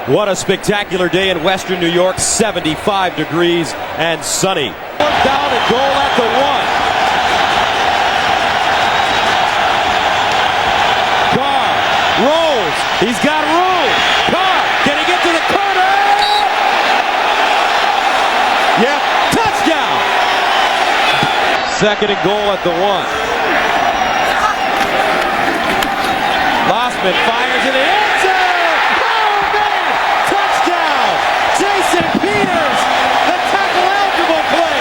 What a spectacular day in Western New York, 75 degrees and sunny. Down and goal at the 1. Carr rolls. He's got room. Carr, can he get to the corner? Yep, touchdown. Second and goal at the 1. Lossman fires in the end zone. Oh, man! Touchdown! Jason Peters, the tackle-eligible play.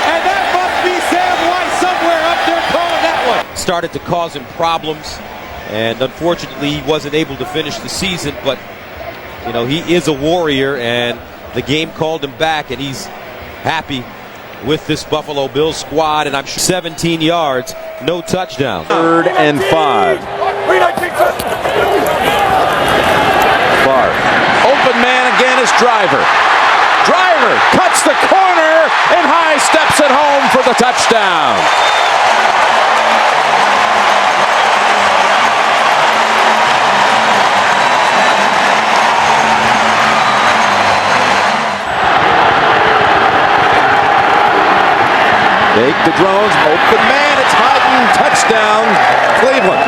And that must be Sam White somewhere up there calling that one. Started to cause him problems, and unfortunately he wasn't able to finish the season, but, you know, he is a warrior, and the game called him back, and he's happy with this Buffalo Bills squad, and I'm sure 17 yards, no touchdown. 3rd and 5. Clark. Open man again is Driver. Driver cuts the corner and high steps it home for the touchdown. Fake to Drones, open man, it's Hyden, touchdown, Cleveland.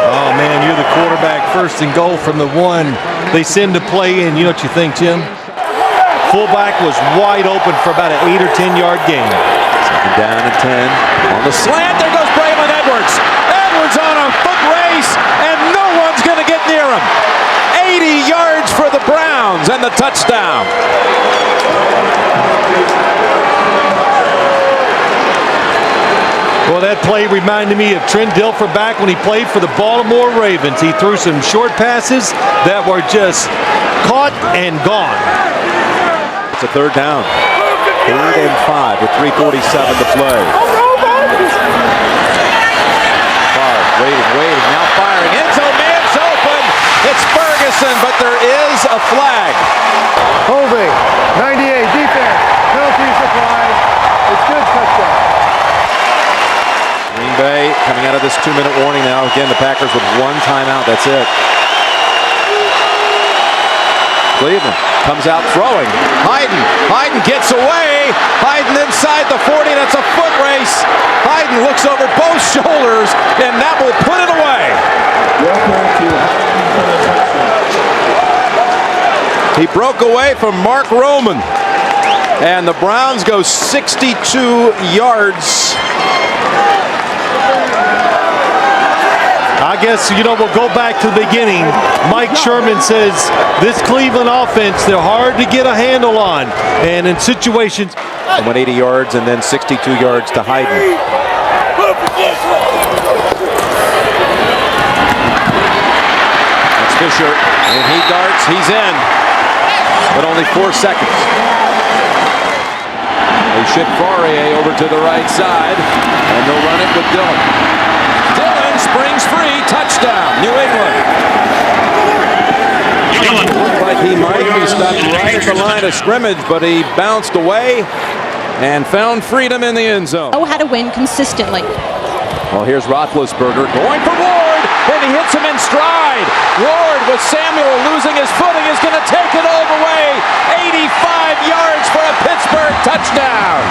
Oh man, you're the quarterback, 1st and goal from the 1. They send the play in. You know what you think, Jim? Fullback was wide open for about an 8 or 10 yard gain. 2nd down and 10. On the slant, there goes Braylon Edwards. Edwards on a foot race, and no one's going to get near him. 80 yards for the Browns and the touchdown. Well, that play reminded me of Trent Dilfer back when he played for the Baltimore Ravens. He threw some short passes that were just caught and gone. It's a 3rd down. 3rd and 5 with 3:47 to play. Favre waiting, now firing. Enzo man's open. It's Ferguson, but there is a flag. Holding, 98, defense, penalties applied. It's good, touchdown. Green Bay coming out of this 2-minute warning now. Again, the Packers with 1 timeout. That's it. Cleveland comes out throwing. Hyden gets away. Hyden inside the 40. That's a foot race. Hyden looks over both shoulders, and that will put it away. He broke away from Mark Roman, and the Browns go 62 yards. I guess, you know, we'll go back to the beginning. Mike Sherman says this Cleveland offense, they're hard to get a handle on. And in situations... And went 80 yards and then 62 yards to Hyden. That's Fisher, and he darts, he's in. But only 4 seconds. They ship Fourier over to the right side, and they'll run it with Dillon. Dillon springs free, touchdown, New England. Looked like he might be stopped right at the line of scrimmage, but he bounced away and found freedom in the end zone. Know how to win consistently. Well, here's Roethlisberger going for Ward, and he hits him in stride. Ward with Samuel losing his footing is going to take it all the way. 85 yards for a Pittsburgh touchdown.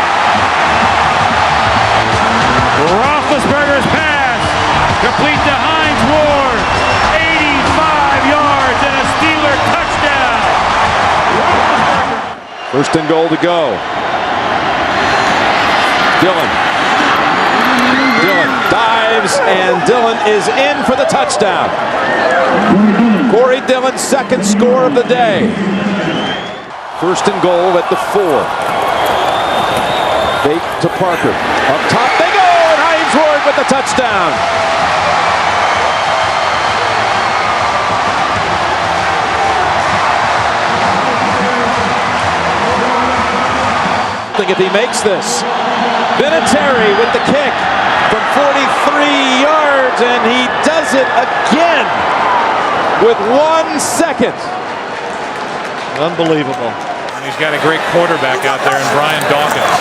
Roethlisberger's pass complete to Hines Ward. 85 yards and a Steeler touchdown. 1st and goal to go. Dillon dives, and Dillon is in for the touchdown. Corey Dillon's 2nd score of the day. 1st and goal at the 4. Fake to Parker. Up top they go, and Hines Ward with the touchdown. If he makes this. Vinatieri with the kick from 43 yards, and he does it again with 1 second. Unbelievable. And he's got a great quarterback out there in Brian Dawkins.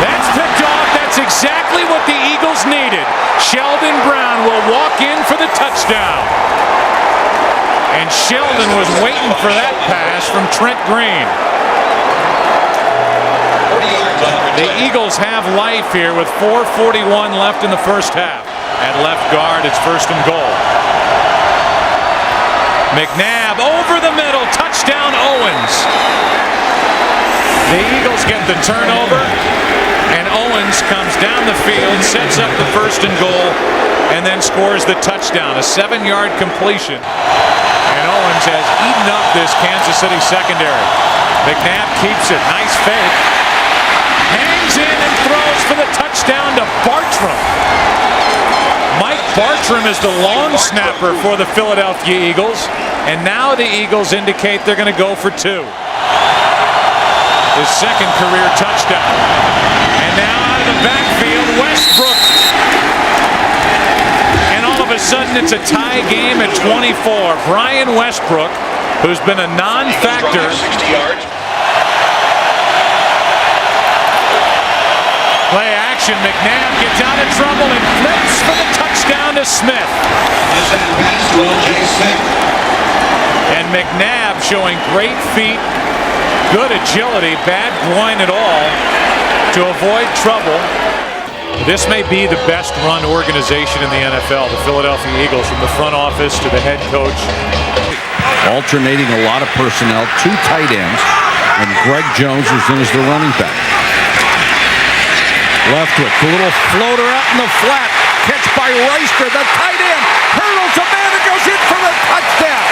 That's picked off. That's exactly what the Eagles needed. Sheldon Brown will walk in for the touchdown. And Sheldon was waiting for that pass from Trent Green. The Eagles have life here with 4:41 left in the first half. At left guard, it's first and goal. McNabb over the middle, touchdown Owens. The Eagles get the turnover, and Owens comes down the field, sets up the first and goal, and then scores the touchdown, a 7-yard completion. And Owens has eaten up this Kansas City secondary. McNabb keeps it, nice fake. Hangs in and throws for the touchdown to Bartram. Mike Bartram is the long snapper for the Philadelphia Eagles, and now the Eagles indicate they're going to go for 2. His second career touchdown. And now out of the backfield, Westbrook. And all of a sudden it's a tie game at 24. Brian Westbrook, who's been a non-factor. 60 yards. Play action, McNabb gets out of trouble and flips for the touchdown to Smith. And McNabb showing great feet, good agility, bad groin at all to avoid trouble. This may be the best run organization in the NFL, the Philadelphia Eagles, from the front office to the head coach. Alternating a lot of personnel, 2 tight ends, and Greg Jones is in as the running back. Leftwich, a little floater out in the flat, catch by Reister, the tight end, hurdles a man and goes in for the touchdown.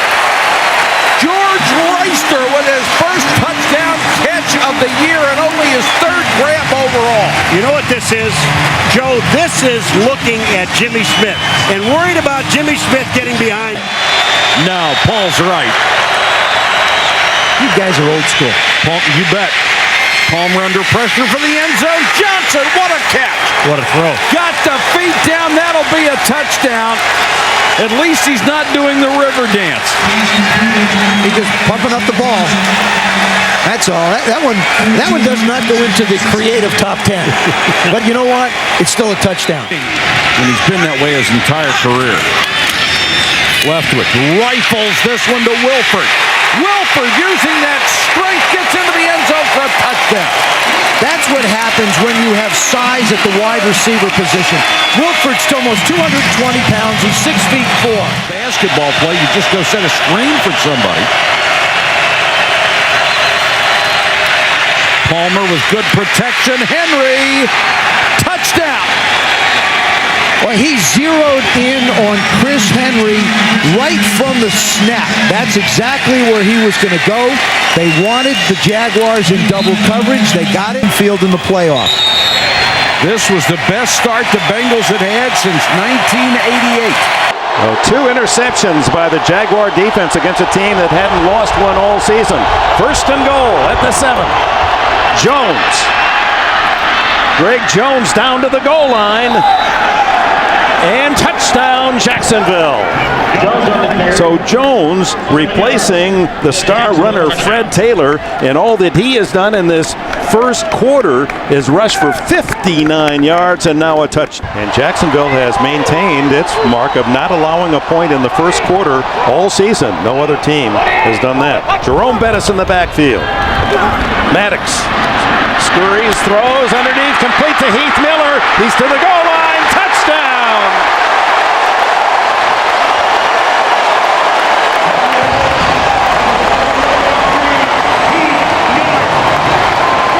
George Reister with his first touchdown catch of the year and only his 3rd grab overall. You know what this is, Joe? This is looking at Jimmy Smith and worried about Jimmy Smith getting behind. No, Paul's right. You guys are old school. Paul, you bet. Palmer under pressure for the end zone. Johnson, what a catch. What a throw. Got the feet down. That'll be a touchdown. At least he's not doing the river dance. He's just pumping up the ball. That's all. That one does not go into the creative top 10. But you know what? It's still a touchdown. And he's been that way his entire career. Leftwich rifles this one to Wilford. Wilford using that strength gets into the end zone for a touchdown. That's what happens when you have size at the wide receiver position. Wilford's almost 220 pounds. He's 6'4". Basketball play, you just go set a screen for somebody. Palmer with good protection. Henry, touchdown. Well, he zeroed in on Chris Henry right from the snap. That's exactly where he was going to go. They wanted the Jaguars in double coverage. They got it in field in the playoff. This was the best start the Bengals had had since 1988. Well, 2 interceptions by the Jaguar defense against a team that hadn't lost one all season. First and goal at the 7. Jones. Greg Jones down to the goal line. And touchdown, Jacksonville. So Jones replacing the star runner Fred Taylor, and all that he has done in this first quarter is rush for 59 yards and now a touch. And Jacksonville has maintained its mark of not allowing a point in the first quarter all season. No other team has done that. Jerome Bettis in the backfield. Maddox scurries, throws underneath, complete to Heath Miller. He's to the goal line. Touchdown!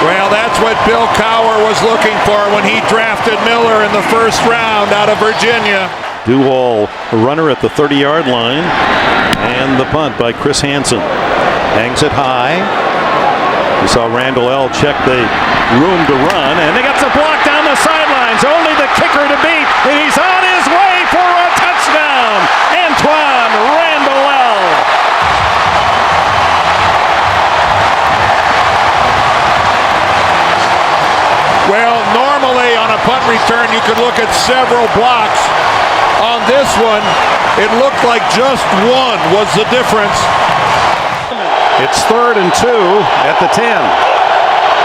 Well, that's what Bill Cowher was looking for when he drafted Miller in the first round out of Virginia. Duval, a runner at the 30-yard line, and the punt by Chris Hansen. Hangs it high. We saw Randall L. check the room to run, and they got the block down the sidelines. Only the kicker to beat, and he's on his way for a touchdown. Antoine Randall L. Well, normally on a punt return, you could look at several blocks. On this one, it looked like just one was the difference. It's 3rd and 2 at the 10.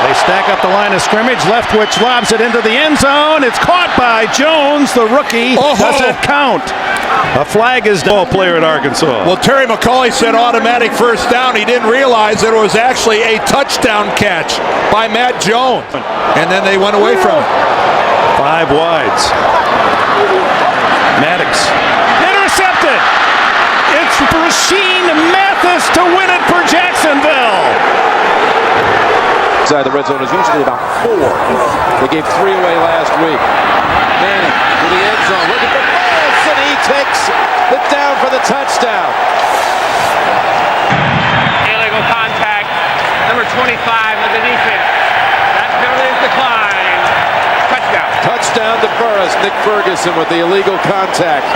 They stack up the line of scrimmage. Leftwich lobs it into the end zone. It's caught by Jones, the rookie. Doesn't count. A flag is down. Player at Arkansas. Well, Terry McCauley said automatic first down. He didn't realize that it was actually a touchdown catch by Matt Jones. And then they went away from it. 5 wides. Maddox. Intercepted. It's Rasheed Mathis to win it for Jacksonville. Inside the red zone is usually about 4. They gave 3 away last week. Manning to the end zone, looking for Foles, and he takes it down for the touchdown. Illegal contact, number 25 of the defense. That penalty is declined. Touchdown. Touchdown to Burris. Nick Ferguson with the illegal contact.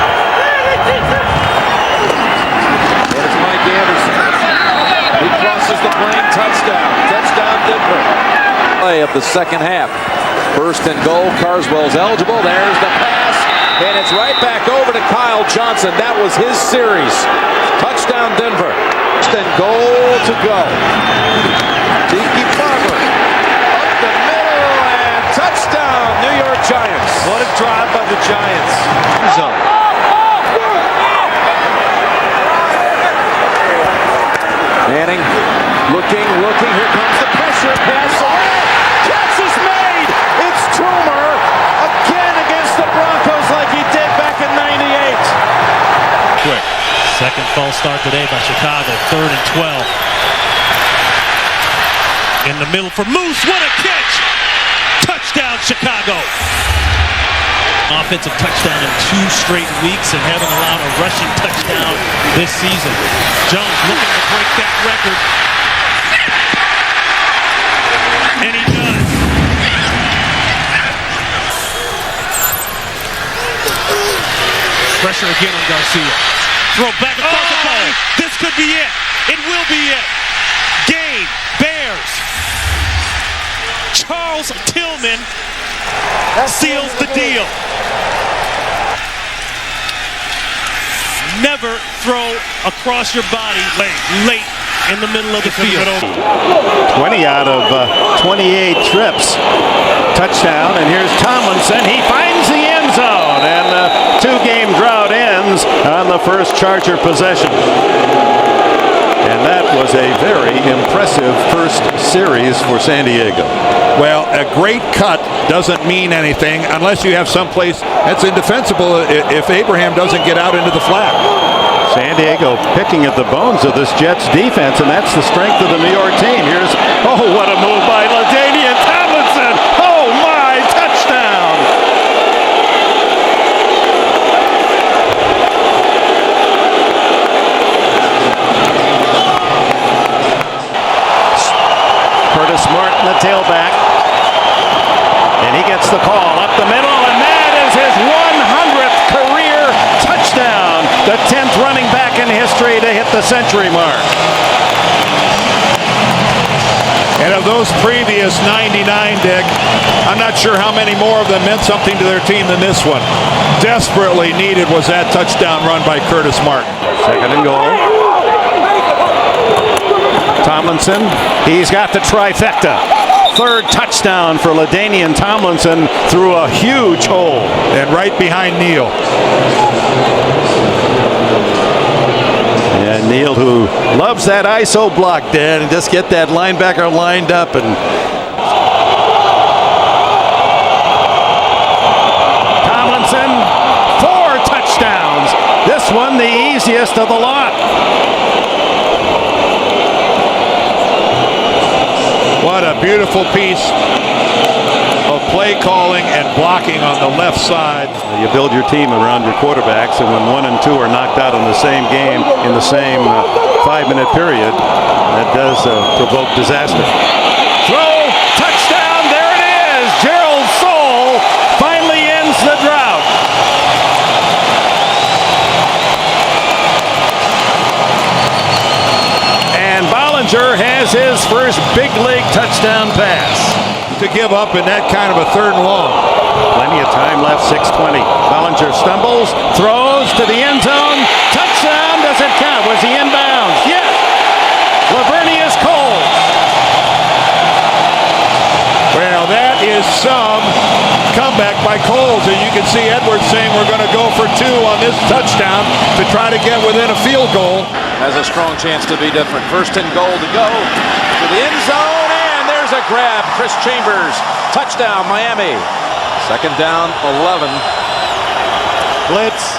And it's Mike Anderson. He crosses the plane. Touchdown. Touchdown Denver. Play of the second half. First and goal. Carswell's eligible. There's the pass. And it's right back over to Kyle Johnson. That was his series. Touchdown Denver. First and goal to go. Tiki Barber. Up the middle and touchdown New York Giants. What a drive by the Giants. Zone. Manning looking. Here comes the pressure pass. Catch is made. It's Toomer again against the Broncos like he did back in '98. Quick. Second false start today by Chicago. 3rd and 12. In the middle for Moose. What a catch! Touchdown Chicago. Offensive touchdown in 2 straight weeks and haven't allowed a rushing touchdown this season. Jones looking to break that record. And he does. Pressure again on Garcia. Throw back across the ball. This could be it. It will be it. Game. Bears. Charles Tillman seals the deal. Never throw across your body late in the middle of the field. 20 out of 28 trips. Touchdown, and here's Tomlinson. He finds the end zone, and the 2-game drought ends on the first Charger possession. And that was a very impressive first series for San Diego. Well, a great cut doesn't mean anything unless you have someplace that's indefensible if Abraham doesn't get out into the flat. San Diego picking at the bones of this Jets defense, and that's the strength of the New York team. Here's, what a move by LaDainian Tomlinson. Oh, my, touchdown. Curtis Martin, the tailback. And he gets the call up the middle, and that is his 100th career touchdown. The 10th running back in history to hit the century mark. And of those previous 99, Dick, I'm not sure how many more of them meant something to their team than this one. Desperately needed was that touchdown run by Curtis Martin. Second and goal. Tomlinson, he's got the trifecta. 3rd touchdown for LaDainian Tomlinson through a huge hole. And right behind Neal. And Neal, who loves that ISO block, Dan, and just get that linebacker lined up. And Tomlinson, 4 touchdowns. This one the easiest of the lot. What a beautiful piece of play calling and blocking on the left side. You build your team around your quarterbacks, and when 1 and 2 are knocked out in the same game in the same 5-minute period, that does provoke disaster. Throw, touchdown, there it is. Gerald Soule finally ends the drought. And Bollinger has his first big league touchdown pass. To give up in that kind of a 3rd and long. Plenty of time left, 6:20. Bollinger stumbles, throws to the end zone. Touchdown, does it count? Was he inbounds? Yes. Lavernius Coles. some comeback by Coles. And you can see Edwards saying we're going to go for 2 on this touchdown to try to get within a field goal. Has a strong chance to be different. First and goal to go to the end zone, and there's a grab. Chris Chambers, touchdown, Miami. Second down, 11. Blitz.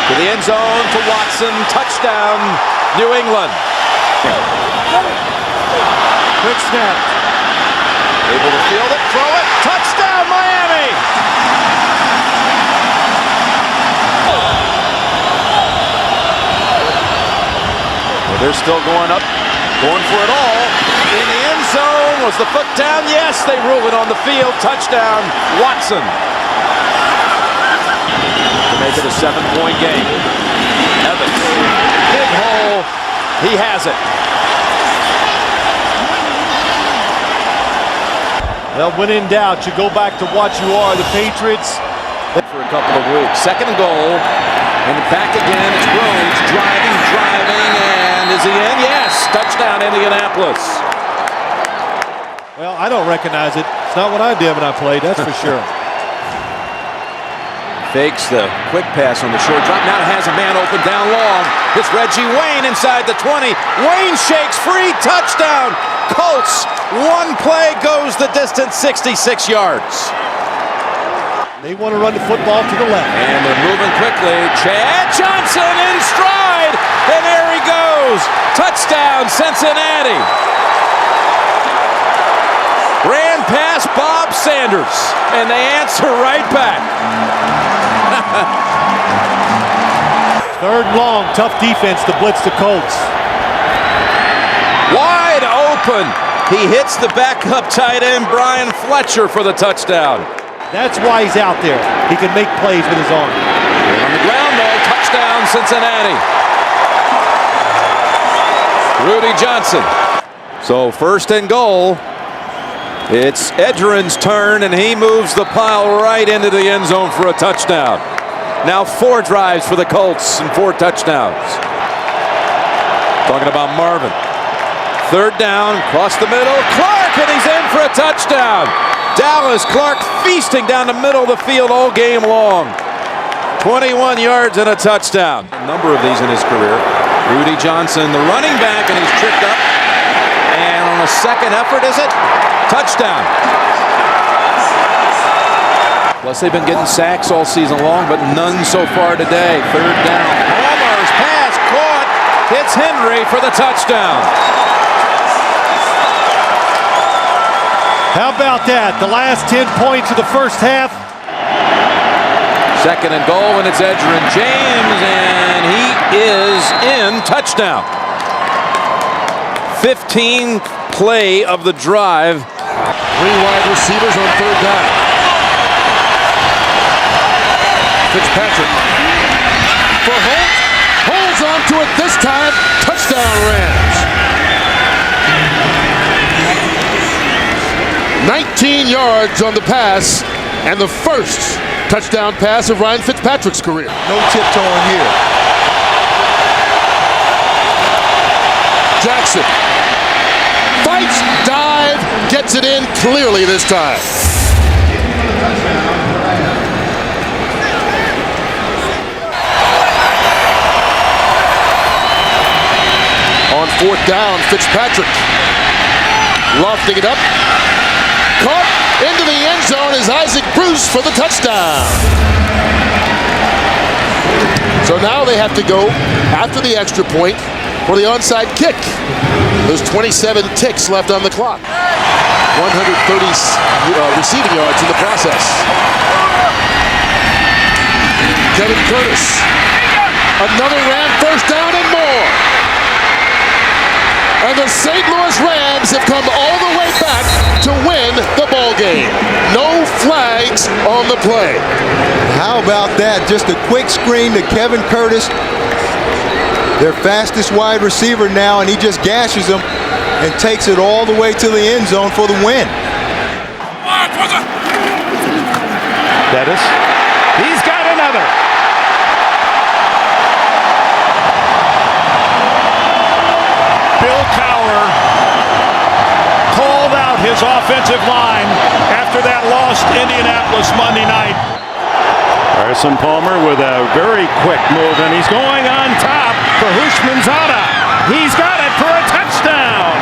To the end zone to Watson, touchdown, New England. Quick snap. Able to field it, throw it, touchdown, Miami. Well, they're still going up, going for it all. In the end zone, was the foot down? Yes, they rule it on the field. Touchdown, Watson. To make it a 7-point game. Evans, big hole, he has it. Well, when in doubt, you go back to what you are, the Patriots. For a couple of weeks. Second and goal, and back again. It's Rhodes driving, and is he in? Yes, touchdown, Indianapolis. Well, I don't recognize it. It's not what I did when I played, that's for sure. Fakes the quick pass on the short drop. Now has a man open down long. It's Reggie Wayne inside the 20. Wayne shakes free. Touchdown. Colts. One play goes the distance, 66 yards. They want to run the football to the left. And they're moving quickly. Chad Johnson in stride. And there he goes. Touchdown, Cincinnati. Ran past Bob Sanders. And they answer right back. Third and long, tough defense to blitz the Colts. Wide open. He hits the backup tight end, Brian Fletcher, for the touchdown. That's why he's out there. He can make plays with his arm. On the ground, though, touchdown, Cincinnati. Rudy Johnson. So first and goal. It's Edgerrin's turn, and he moves the pile right into the end zone for a touchdown. Now 4 drives for the Colts and 4 touchdowns. Talking about Marvin. Third down, across the middle. Clark, and he's in for a touchdown. Dallas Clark feasting down the middle of the field all game long. 21 yards and a touchdown. A number of these in his career. Rudy Johnson, the running back, and he's tripped up. And on a second effort, is it? Touchdown. Plus, they've been getting sacks all season long, but none so far today. Third down. Palmer's pass caught. Hits Henry for the touchdown. How about that? The last 10 points of the first half. Second and goal, and it's Edgerrin James, and he is in. Touchdown. 15th play of the drive. 3 wide receivers on third down. Fitzpatrick for Holt. Holds on to it this time. Touchdown, Rams. 19 yards on the pass, and the first touchdown pass of Ryan Fitzpatrick's career. No tiptoeing here. Jackson fights, dive, gets it in clearly this time. On fourth down, Fitzpatrick lofting it up. Caught into the end zone is Isaac Bruce for the touchdown. So now they have to go after the extra point for the onside kick. There's 27 ticks left on the clock. 130 receiving yards in the process. Kevin Curtis. Another Ram first down and more. And the St. Louis Rams have come all the way back to win the ball game. No flags on the play. How about that? Just a quick screen to Kevin Curtis, their fastest wide receiver now, and he just gashes them and takes it all the way to the end zone for the win. Bettis. He's got another. Bill Cowher called out his offensive line against Indianapolis Monday night. Carson Palmer with a very quick move, and he's going on top for Hushmanzada. He's got it for a touchdown.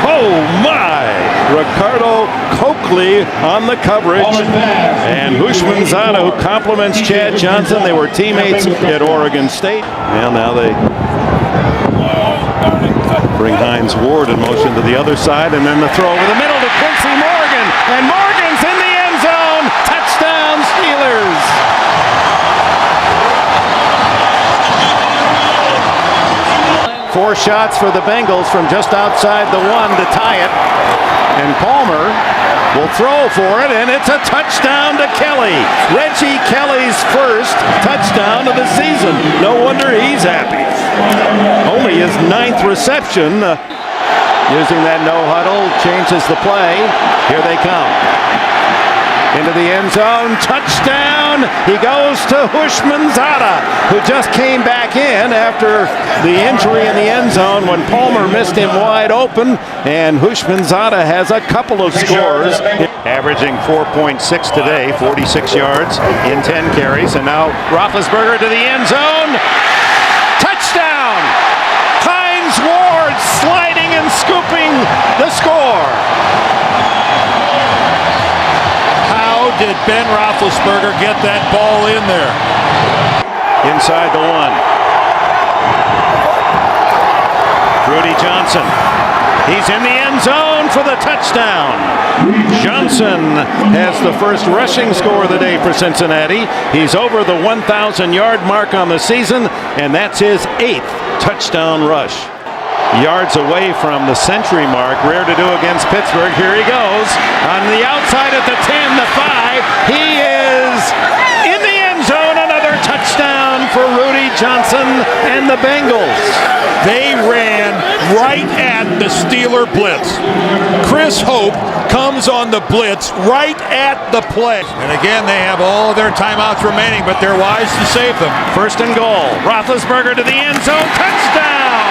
Oh my! Ricardo Coakley on the coverage, and Hushmanzada, who compliments Chad Johnson. They were teammates at Oregon State. Well, now they bring Hines Ward in motion to the other side, and then the throw over the middle to Quincy Morgan, and Morgan's in the end zone. Touchdown Steelers. Four shots for the Bengals from just outside the one to tie it. And Palmer will throw for it, and it's a touchdown to Kelly. Reggie Kelly's first touchdown of the season. No wonder he's happy. Only his 9th reception. Using that no huddle changes the play. Here they come. Into the end zone, touchdown! He goes to Hushmanzada, who just came back in after the injury in the end zone when Palmer missed him wide open, and Hushmanzada has a couple of scores. Averaging 4.6 today, 46 yards in 10 carries, and now Roethlisberger to the end zone. Touchdown! Hines Ward sliding and scooping the score. Did Ben Roethlisberger get that ball in there? Inside the one. Rudy Johnson. He's in the end zone for the touchdown. Johnson has the first rushing score of the day for Cincinnati. He's over the 1,000-yard mark on the season, and that's his 8th touchdown rush. Yards away from the century mark. Rare to do against Pittsburgh. Here he goes on the outside at the 10, the 5. He is in the end zone. Another touchdown for Rudy Johnson and the Bengals. They ran right at the Steeler blitz. Chris Hope comes on the blitz right at the play. And again, they have all of their timeouts remaining, but they're wise to save them. First and goal. Roethlisberger to the end zone. Touchdown!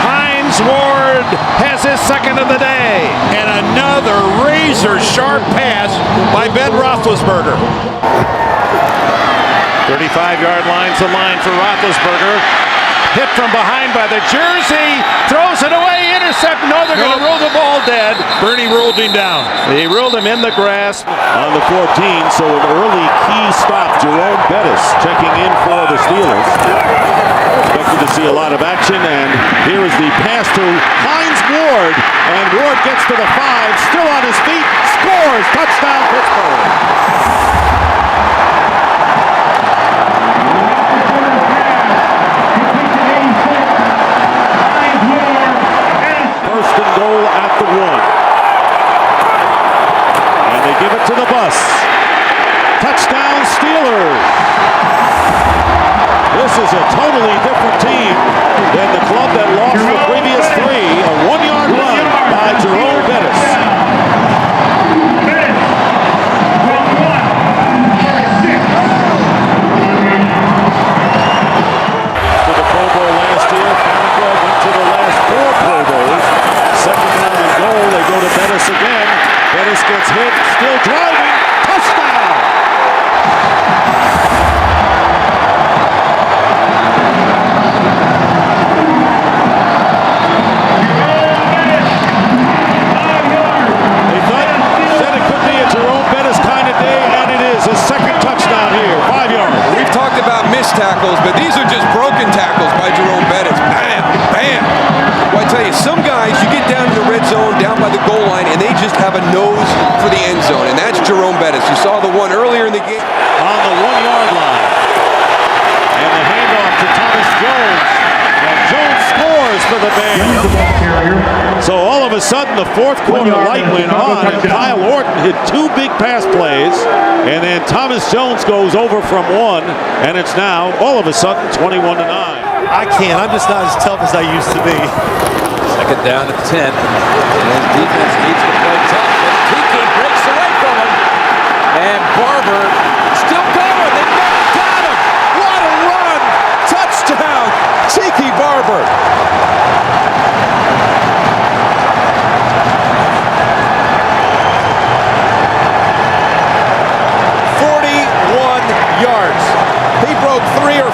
Hines Ward has his second of the day. And another razor-sharp pass by Ben Roethlisberger. 35-yard line's the line for Roethlisberger. Hit from behind by the jersey. Throws it away. Intercept. No, they're going to rule the ball dead. Bernie ruled him down. He ruled him in the grass. On the 14, so an early key stop. Jerome Bettis checking in for the Steelers. Expected to see a lot of action, and here is the pass to Hines Ward, and Ward gets to the 5, still on his feet, scores, touchdown Pittsburgh. First and goal at the 1, and they give it to the bus. Touchdown Steelers. This is a totally different team than the club that lost the previous 3. A 1-yard run by Jerome Bettis. To the Pro Bowl last year, Farrakhan went to the last 4 Pro Bowls. Second down and goal, they go to Bettis again. Bettis gets hit, still driving. Touchdown! Tackles, but these are just broken tackles by Jerome Bettis. Bam, bam. Well, I tell you, some guys, you get down to the red zone, down by the goal line, and they just have a nose for the end zone, and that's Jerome Bettis. You saw the one earlier in the game. On the 1-yard line. And the handoff to Thomas Jones. And Jones scores for the Bears. So all of a sudden, the fourth quarter light went on, and Kyle Orton hit 2 big pass plays, and then Thomas Jones goes over from 1, and it's now, all of a sudden, 21-9. I can't. I'm just not as tough as I used to be. Second down at 10. And his defense needs to play tough. But Tiki breaks away from him. And Barber still going. They never got him. What a run. Touchdown. Tiki Barber.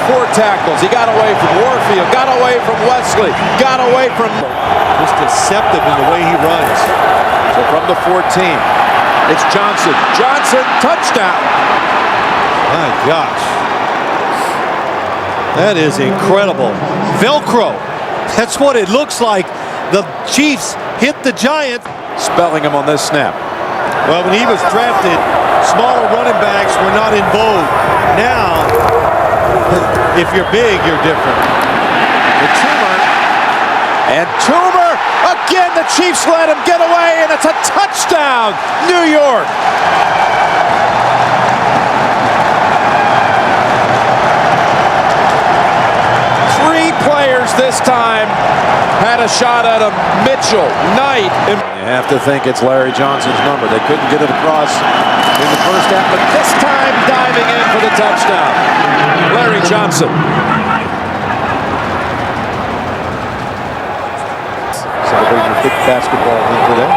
4 tackles. He got away from Warfield, got away from Wesley, got away from... Just deceptive in the way he runs. So from the 14, it's Johnson. Johnson, touchdown. My gosh. That is incredible. Velcro. That's what it looks like. The Chiefs hit the Giants. Spelling him on this snap. Well, when he was drafted, smaller running backs were not in vogue. Now, if you're big, you're different. The Toomer. And Toomer, again, the Chiefs let him get away, and it's a touchdown, New York. Three players this time had a shot at him. Mitchell, Knight. You have to think it's Larry Johnson's number. They couldn't get it across in the first half, but this time diving in for the touchdown. Larry Johnson. Celebrating your big basketball win today.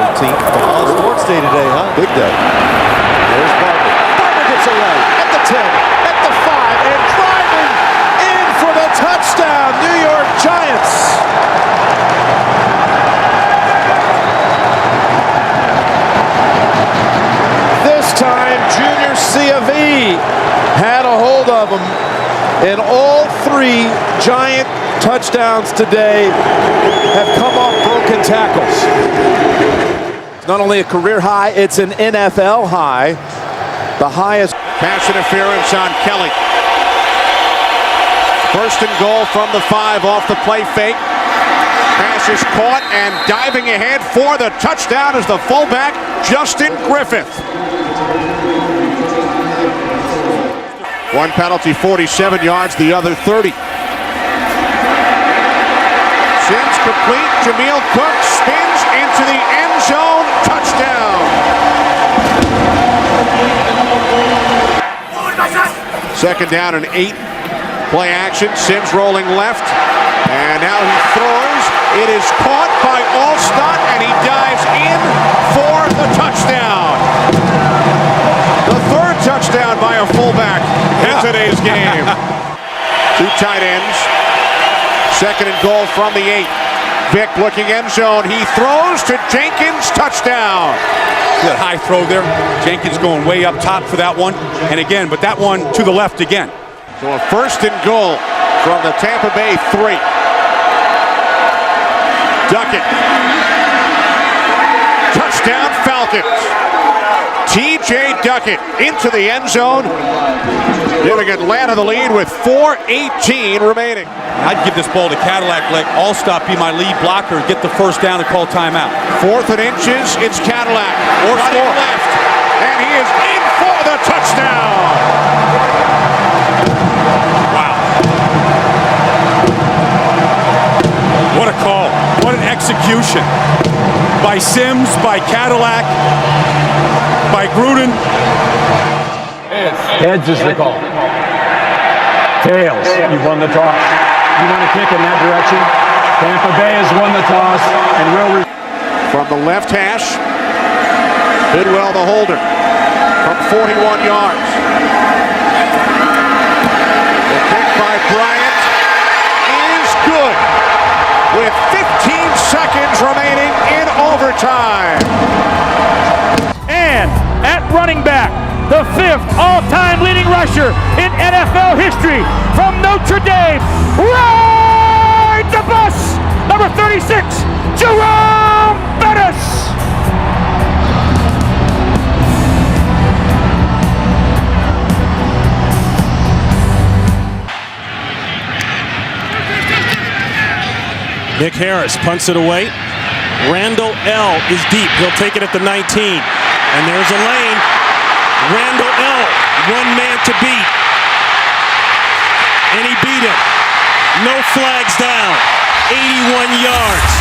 13th. All sports day today, huh? Big day. There's Barber. Barber gets away at the 10, at the 5, and driving in for the touchdown. New York Giants. This time, Junior C of E had a hold of him. And all 3 Giant touchdowns today have come off broken tackles. It's not only a career high, it's an NFL high. The highest. Pass interference on Kelly. First and goal from the 5 off the play fake. Pass is caught and diving ahead for the touchdown is the fullback, Justin Griffith. One penalty, 47 yards, the other 30. Sims complete. Jameel Cook spins into the end zone. Touchdown. Second down and 8. Play action. Sims rolling left. And now he throws. It is caught by Alstott, and he dives in for the touchdown. The third touchdown by a fullback in today's game. 2 tight ends. Second and goal from the 8. Vick looking end zone. He throws to Jenkins. Touchdown. Good high throw there. Jenkins going way up top for that one. And again, but that one to the left again. So a first and goal from the Tampa Bay 3. Duckett. Touchdown Falcons. T.J. Duckett into the end zone, giving Atlanta the lead with 4:18 remaining. I'd give this ball to Cadillac, let Alstott be my lead blocker, get the first down and call timeout. 4th and inches, it's Cadillac. Or running left, and he is in for the touchdown. Wow. What a call. What an execution. By Sims, by Cadillac, by Gruden. Heads is the call. Tails, you won the toss. You want to kick in that direction? Tampa Bay has won the toss and will... From the left hash, Bidwell the holder from 41 yards. The kick by Bryant is good with 15 seconds remaining in overtime. And at running back, the 5th all-time leading rusher in NFL history from Notre Dame, ride the bus, number 36, Jerome Bettis. Nick Harris punts it away. Randall L. is deep. He'll take it at the 19. And there's a lane. Randall L. one man to beat. And he beat him. No flags down. 81 yards.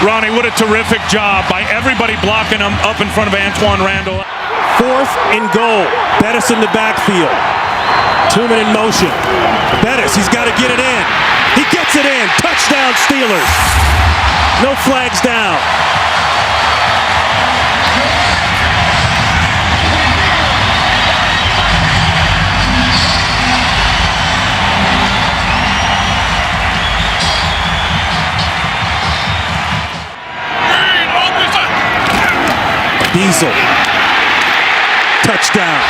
Ronnie, what a terrific job by everybody blocking him up in front of Antoine Randall. 4th and goal. Bettis in the backfield. 2 men in motion. Bettis, he's got to get it in. He gets it in. Touchdown Steelers. No flags down. Diesel. Touchdown.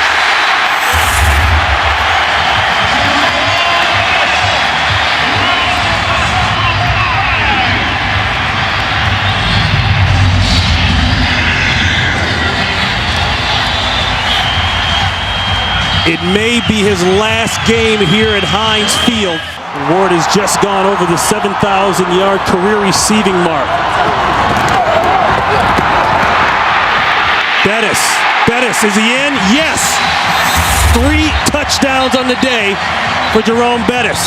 It may be his last game here at Heinz Field. Ward has just gone over the 7,000-yard career receiving mark. Bettis, is he in? Yes! 3 touchdowns on the day for Jerome Bettis.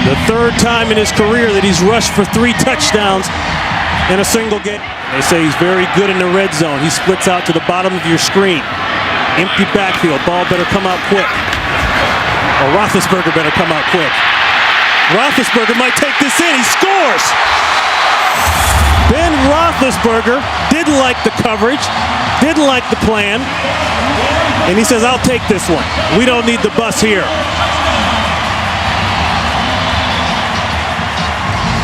The 3rd time in his career that he's rushed for 3 touchdowns in a single game. They say he's very good in the red zone. He splits out to the bottom of your screen. Empty backfield. Ball better come out quick. Or Roethlisberger better come out quick. Roethlisberger might take this in. He scores! Ben Roethlisberger didn't like the coverage, didn't like the plan, and he says, I'll take this one. We don't need the bus here.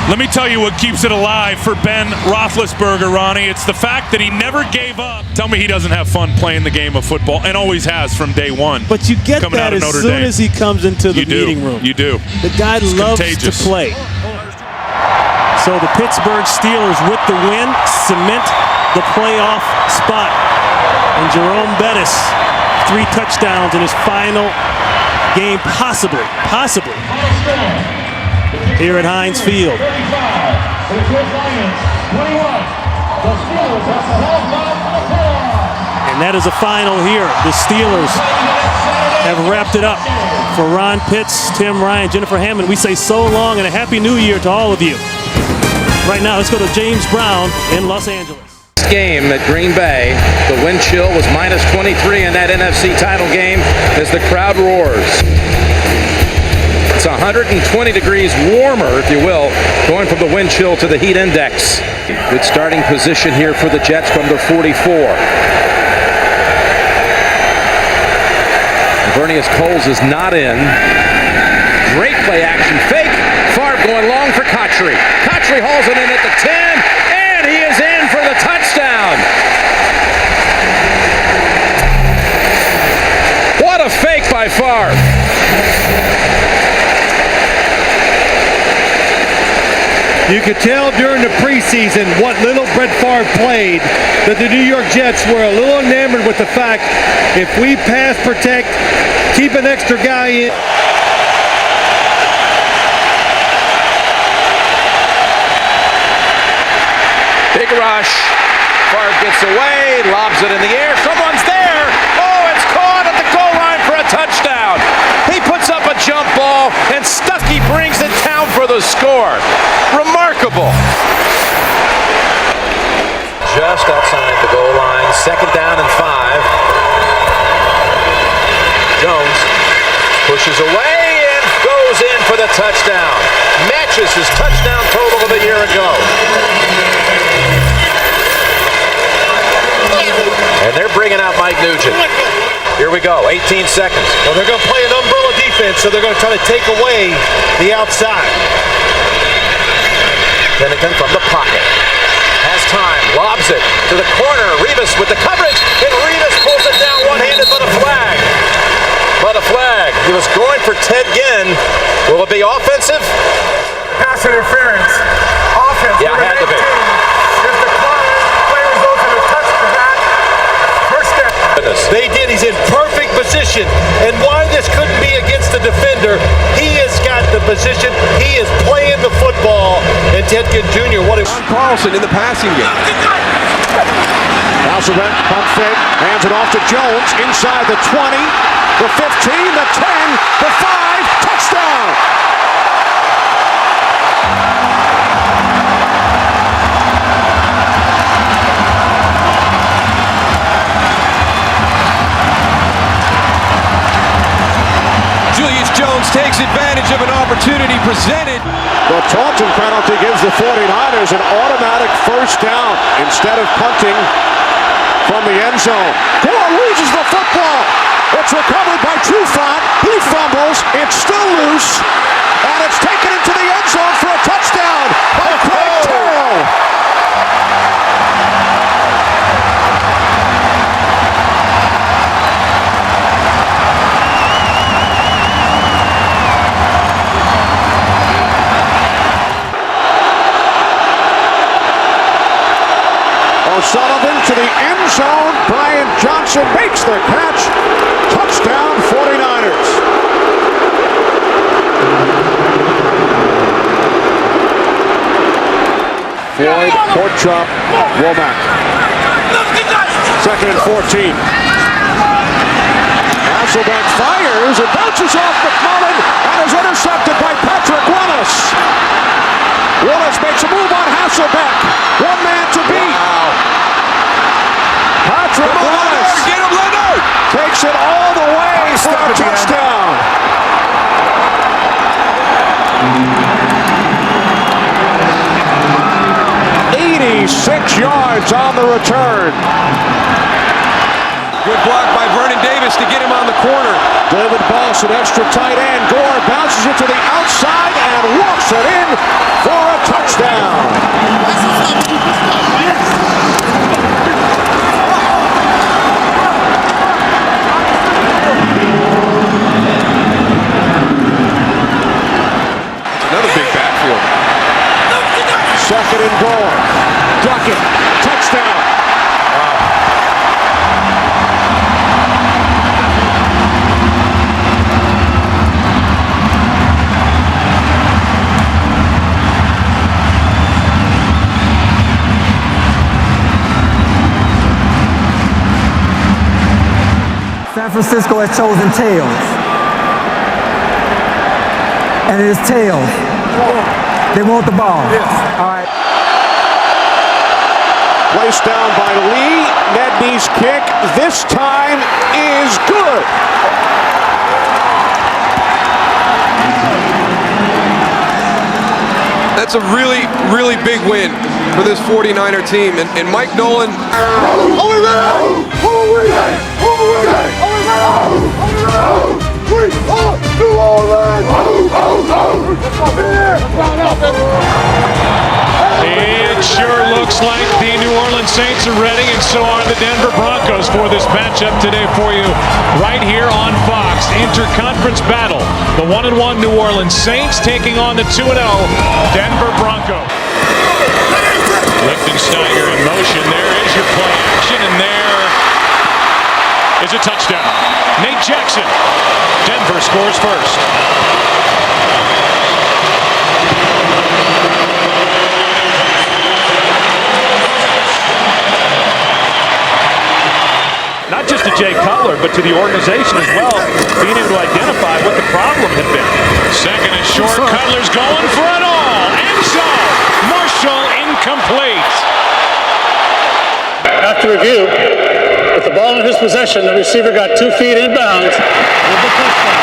Let me tell you what keeps it alive for Ben Roethlisberger, Ronnie. It's the fact that he never gave up. Tell me he doesn't have fun playing the game of football, and always has from day one. But you get that as soon as he comes into the meeting room. You do. The guy loves to play. So the Pittsburgh Steelers, with the win, cement the playoff spot. And Jerome Bettis, 3 touchdowns in his final game, possibly. Here at Heinz Field. And that is a final here. The Steelers have wrapped it up. For Ron Pitts, Tim Ryan, Jennifer Hammond, we say so long and a Happy New Year to all of you. Right now, let's go to James Brown in Los Angeles. Game at Green Bay, the wind chill was minus 23 in that NFC title game as the crowd roars. It's 120 degrees warmer, if you will, going from the wind chill to the heat index. Good starting position here for the Jets from the 44. Vernius Coles is not in. Great play action fake. Favre going long for Kotchery. Kotchery hauls it in at the 10, and he is in for the touchdown. What a fake by Favre. You could tell during the preseason what little Brett Favre played that the New York Jets were a little enamored with the fact if we pass protect, keep an extra guy in. Big rush. Favre gets away, lobs it in the air. Someone's there. Oh, it's caught at the goal line for a touchdown. He puts up a jump ball, and Stuckey brings it down for the score. Remarkable. Just outside the goal line, 2nd down and 5. Jones pushes away and goes in for the touchdown. Matches his touchdown total of a year ago. And they're bringing out Mike Nugent. Here we go, 18 seconds. Well, they're going to play an umbrella defense, so they're going to try to take away the outside. Pennington from the pocket. Has time, lobs it to the corner. Revis with the coverage, and Revis pulls it down one-handed, but a flag. He was going for Ted Ginn. Will it be offensive? Pass interference. Offense. Yeah, it had to be. Here's the clock. Play results in a touch to that. First step. They did. He's in perfect position. And why this couldn't be against the defender, he has got the position. He is playing the football. And Ted Ginn Jr., what a... Carlson in the passing game. Now Surrett, pump fake, hands it off to Jones, inside the 20, the 15, the 10, the 5, touchdown! takes advantage of an opportunity presented. The Taunton penalty gives the 49ers an automatic first down instead of punting from the end zone. Gore loses the football. It's recovered by Trufant. He fumbles. It's still loose. And it's taken into the end zone for a touchdown by Craig Terrell. O'Sullivan to the end zone. Brian Johnson makes the catch. Touchdown 49ers. Floyd, Portchop, Womack. Second and 14. Hasselbeck fires. It bounces off McMullen and is intercepted by Patrick Willis. Willis makes a move on Hasselbeck. One man to beat. Patrick Willis. Get him, Leonard! Takes it all the way for a touchdown. 86 yards on the return. Good block by Vernon Davis to get him on the corner. David Boss, an extra tight end. Gore bounces it to the outside and walks it in for a touchdown. Another big backfield. Second and goal. Duckett, touchdown. San Francisco has chosen tails. And it is tails. They want the ball. Yes. All right. Placed down by Lee. Nedney's kick this time is good. That's a really, really big win for this 49er team. And Mike Nolan. It sure looks like the New Orleans Saints are ready, and so are the Denver Broncos for this matchup today for you right here on Fox. Interconference battle. The 1-1 New Orleans Saints taking on the 2-0 Denver Broncos. Lichtensteiger in motion. There is your play action, and there is a touchdown. Nate Jackson. Denver scores first. Not just to Jay Cutler, but to the organization as well, being able to identify what the problem had been. Second and short, Cutler's going for it all. End zone. Marshall incomplete. After review, with the ball in his possession, the receiver got 2 feet inbounds with the touchdown.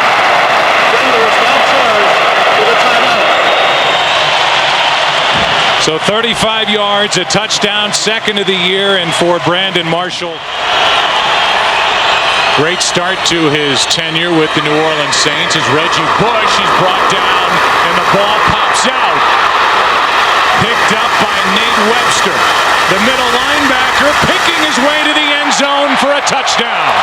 Denver was now charged with a timeout. So 35 yards, a touchdown, second of the year, and for Brandon Marshall. Great start to his tenure with the New Orleans Saints as Reggie Bush is brought down and the ball pops out. Picked up by Nate Webster. The middle linebacker picking his way to the end zone for a touchdown.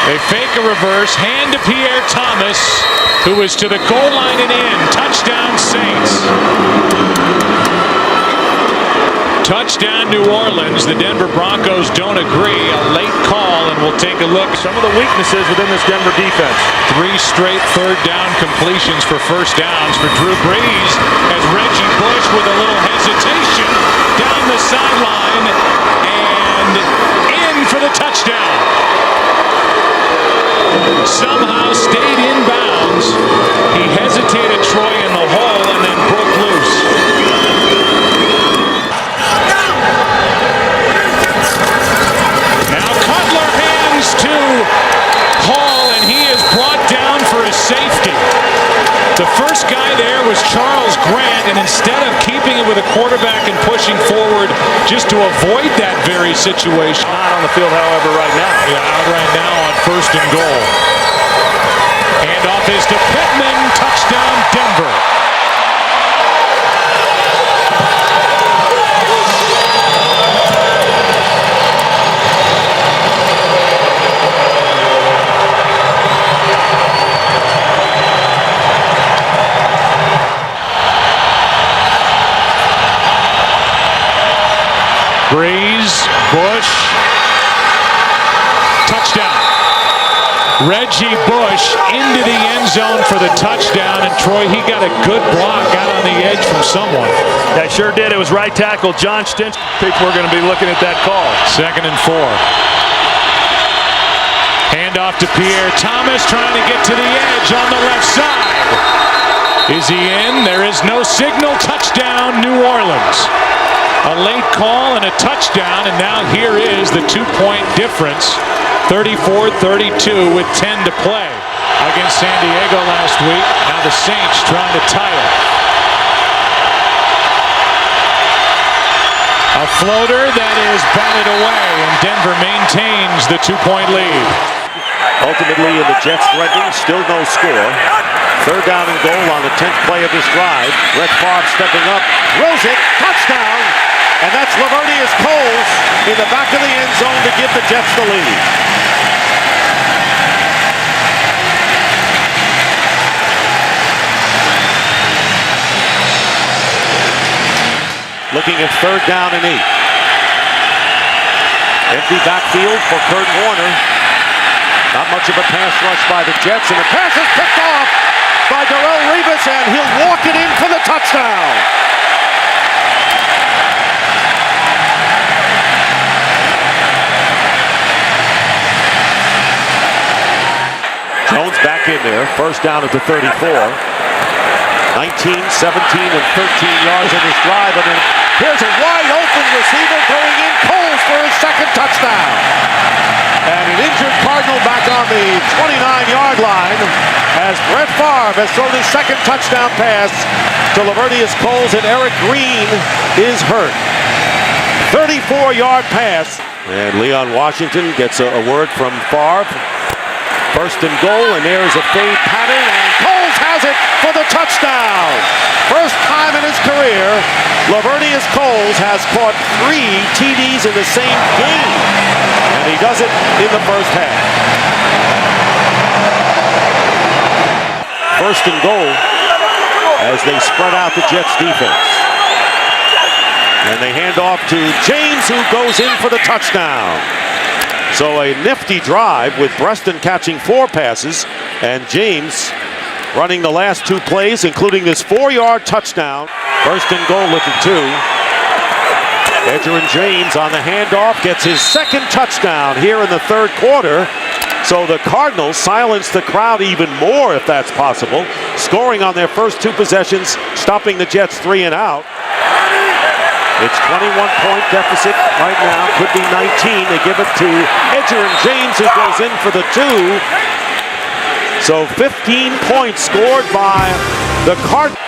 They fake a reverse, hand to Pierre Thomas, who is to the goal line and in. Touchdown Saints. Touchdown New Orleans. The Denver Broncos don't agree. A late call, and we'll take a look. Some of the weaknesses within this Denver defense. 3 straight third down completions for first downs for Drew Brees as Reggie Bush with a little hesitation down the sideline and in for the touchdown. somehow stayed in bounds. He hesitated Troy in the hole and then broke loose. Now Cutler hands to Hall, and he is brought down for his safety. The first guy there was Charles Grant, and instead of keeping it with a quarterback and pushing forward just to avoid that very situation. Not on the field, however, right now. Yeah, out right now on 1st and goal. Handoff is to Pittman. Touchdown, Denver. Breeze, Bush, touchdown. Reggie Bush into the end zone for the touchdown, and Troy, he got a good block out on the edge from someone. That sure did. It was right tackle John Stinch. I think we're going to be looking at that call. 2nd and 4. Handoff to Pierre Thomas, trying to get to the edge on the left side. Is he in? There is no signal. Touchdown, New Orleans. A late call and a touchdown, and now here is the 2-point difference. 34-32 with 10 to play against San Diego last week. Now the Saints trying to tie it. A floater that is batted away, and Denver maintains the 2-point lead. Ultimately, in the Jets threatening, still no score. 3rd down and goal on the 10th play of this drive. Brett Favre stepping up, throws it, touchdown! And that's Lavernius Coles in the back of the end zone to give the Jets the lead. Looking at 3rd down and 8. Empty backfield for Kurt Warner. Not much of a pass rush by the Jets, and the pass is picked off by Darrelle Revis, and he'll walk it in for the touchdown. Jones back in there, 1st down at the 34. 19, 17, and 13 yards on this drive, and then here's a wide open receiver going in, Coles for his 2nd touchdown. And an injured Cardinal back on the 29-yard line as Brett Favre has thrown his 2nd touchdown pass to Lavernius Coles, and Eric Green is hurt. 34-yard pass. And Leon Washington gets a word from Favre. 1st and goal, and there's a fade pattern, and Coles has it for the touchdown. First time in his career, Lavernius Coles has caught 3 TDs in the same game, and he does it in the first half. 1st and goal as they spread out the Jets defense. And they hand off to James, who goes in for the touchdown. So a nifty drive with Preston catching 4 passes and James running the last 2 plays, including this 4-yard touchdown. 1st and goal with the 2. Edgerrin James on the handoff gets his 2nd touchdown here in the 3rd quarter. So the Cardinals silence the crowd even more, if that's possible, scoring on their first 2 possessions, stopping the Jets 3 and out. It's 21-point deficit right now, could be 19. They give it to Edgerrin James, who goes in for the 2. So 15 points scored by the Cardinals.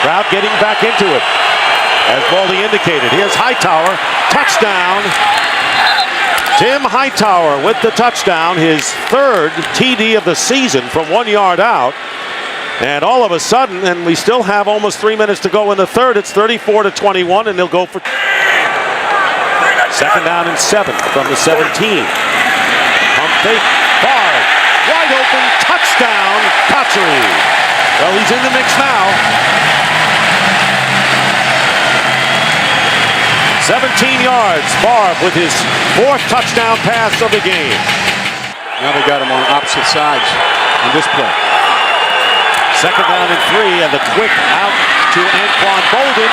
Crowd getting back into it, as Baldy indicated. Here's Hightower, touchdown. Tim Hightower with the touchdown, his 3rd TD of the season from 1 yard out. And all of a sudden, and we still have almost 3 minutes to go in the 3rd, it's 34-21, and they'll go for 2nd down and 7 from the 17. Pump fake, Favre, wide open, touchdown, Patry. Well, he's in the mix now. 17 yards, Favre with his 4th touchdown pass of the game. Now they got him on opposite sides on this play. 2nd down and 3, and the quick out to Anquan Bolden.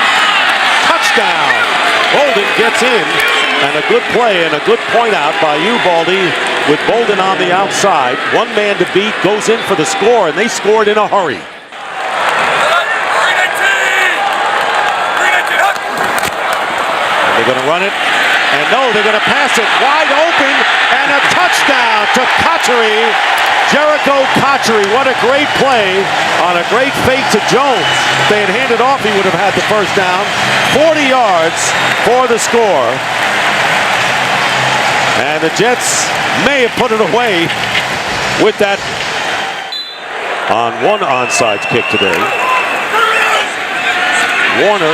Touchdown! Bolden gets in, and a good play and a good point out by you, Baldy, with Bolden on the outside. One man to beat, goes in for the score, and they scored in a hurry. And they're going to run it. And no, they're going to pass it wide open, and a touchdown to Cotchery. Jericho Cotchery, what a great play on a great fake to Jones. If they had handed off, he would have had the first down. 40 yards for the score. And the Jets may have put it away with that on one onside kick today. Warner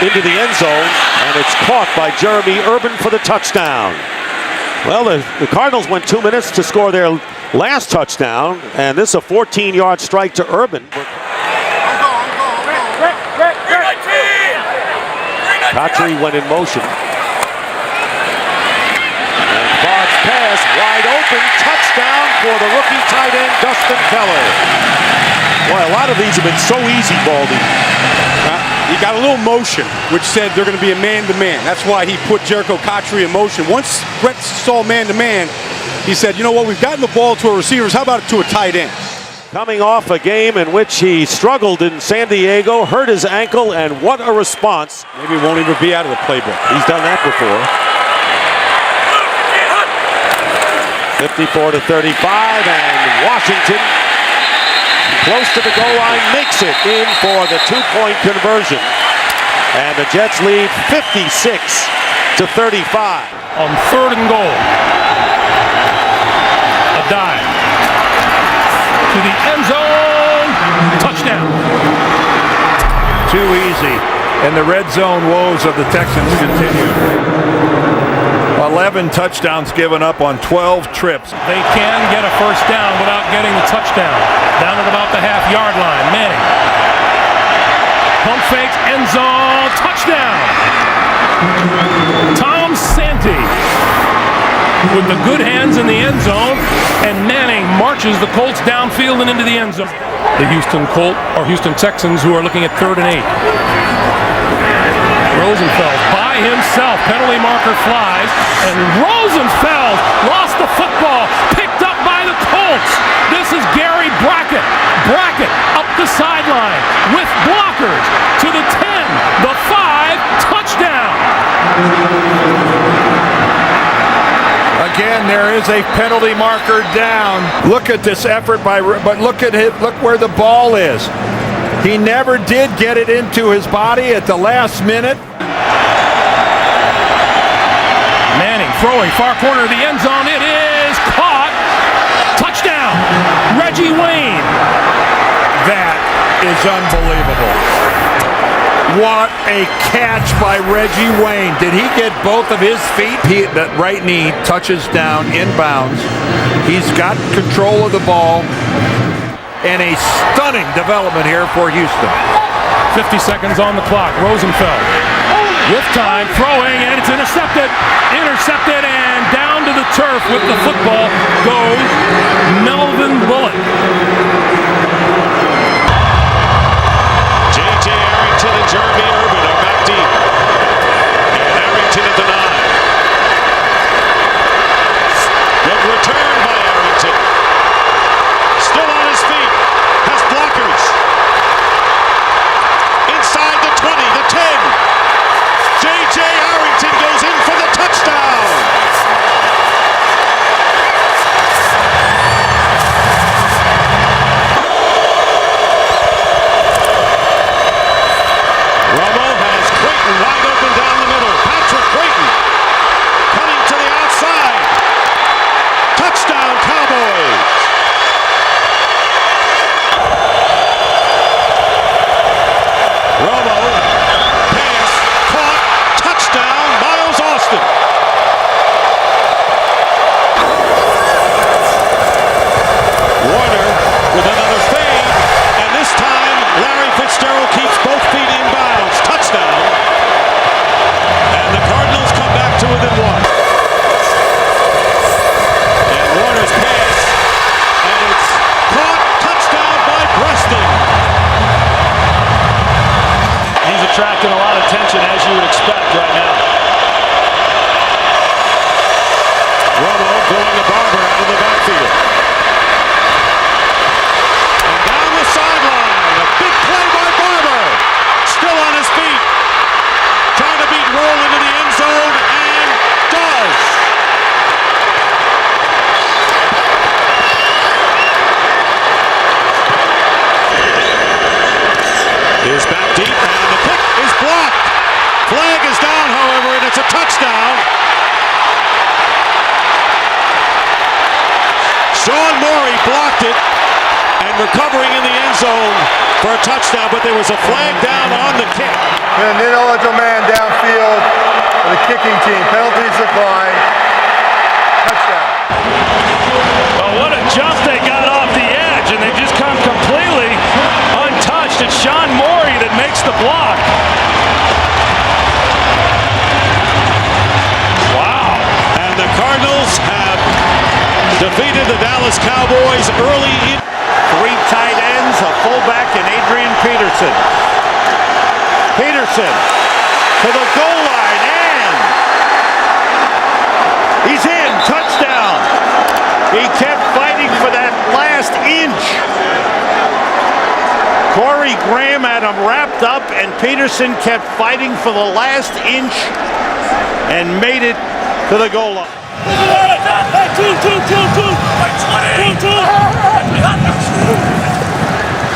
into the end zone, and it's caught by Jeremy Urban for the touchdown. Well, the Cardinals went 2 minutes to score their last touchdown, and this is a 14-yard strike to Urban. Cotchery went in motion. And Bard's pass, wide open, touchdown for the rookie tight end, Dustin Keller. Boy, a lot of these have been so easy, Baldy. He got a little motion, which said they're going to be a man-to-man. That's why he put Jericho Cotchery in motion. Once Brett saw man-to-man, he said, you know what, we've gotten the ball to our receivers. How about it to a tight end? Coming off a game in which he struggled in San Diego, hurt his ankle, and what a response. Maybe it won't even be out of the playbook. He's done that before. 54-35, and Washington, close to the goal line, makes it in for the two-point conversion. And the Jets lead 56-35. On 3rd and goal. A dive. To the end zone. Touchdown. Too easy. And the red zone woes of the Texans continue. 11 touchdowns given up on 12 trips. They can get a first down without getting the touchdown. Down at about the half-yard line. Manning. Pump fakes, end zone, touchdown. Tom Santee with the good hands in the end zone, and Manning marches the Colts downfield and into the end zone. The Houston Texans, who are looking at 3rd and 8. Rosenfeld by himself, penalty marker flies, and Rosenfeld lost the football, picked up by the Colts. This is Gary Brackett. Brackett up the sideline with blockers to the 10, the 5, touchdown. Again, there is a penalty marker down. Look at this effort but look at it, look where the ball is. He never did get it into his body at the last minute. Manning throwing far corner of the end zone. It is caught. Touchdown. Reggie Wayne. That is unbelievable. What a catch by Reggie Wayne. Did he get both of his feet? That right knee touches down inbounds. He's got control of the ball. And a stunning development here for Houston. 50 seconds on the clock. Rosenfeld with time, throwing, and it's intercepted. Intercepted, and down to the turf with the football goes Melvin Bullock. J.J. Arrington and Jeremy Urban are back deep. And Arrington at the 9. Good return by Arrington. Still on his feet. Has blockers. Inside the 20, the 10. J.J. Arrington goes in for the touchdown. Romo has Creighton wide open down the middle. Patrick Creighton cutting to the outside. Touchdown, Cowboys. Romo, pass, caught, touchdown, Miles Austin. Warner with another fade, and this time Larry Fitzgerald keeps both feet in bounds. Touchdown. And the Cardinals come back to within 1. And Warner's pass, and it's caught, touchdown by Preston. He's attracting a lot of attention, as you would expect right now. Romo going to Barber out He blocked it and recovering in the end zone for a touchdown, but there was a flag down on the kick. An ineligible man downfield for the kicking team. Penalties decline. Touchdown. Well, what a jump they got off the edge, and they just come completely untouched. It's Sean Morey that makes the block. Wow. And the Cardinals have defeated the Dallas Cowboys early in. Three tight ends, a fullback, and Adrian Peterson. Peterson to the goal line, and he's in. Touchdown. He kept fighting for that last inch. Corey Graham had him wrapped up, and Peterson kept fighting for the last inch and made it to the goal line.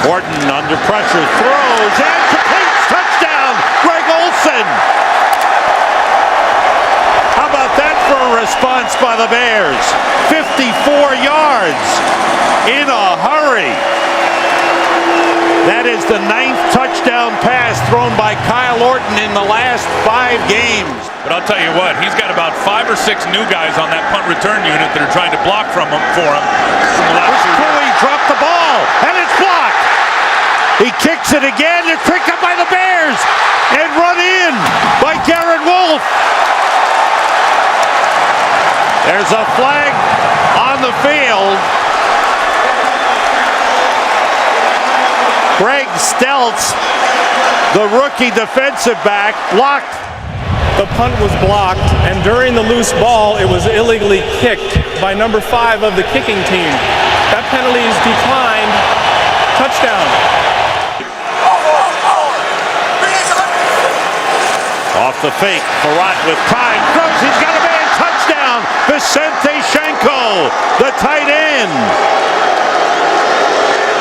Horton under pressure, throws, and completes. Touchdown, Greg Olsen. How about that for a response by the Bears? 54 yards in a hurry. That is the 9th touchdown pass thrown by Kyle Orton in the last 5 games. But I'll tell you what, he's got about 5 or 6 new guys on that punt return unit that are trying to block for him. Cooley dropped the ball, and it's blocked. He kicks it again. It's picked up by the Bears and run in by Garrett Wolf. There's a flag on the field. Greg Stelz, the rookie defensive back, blocked. The punt was blocked, and during the loose ball, it was illegally kicked by number 5 of the kicking team. That penalty is declined. Touchdown. Off the fake, Farrat with time, throws, he's got a man, touchdown, Vicente Shenko, the tight end.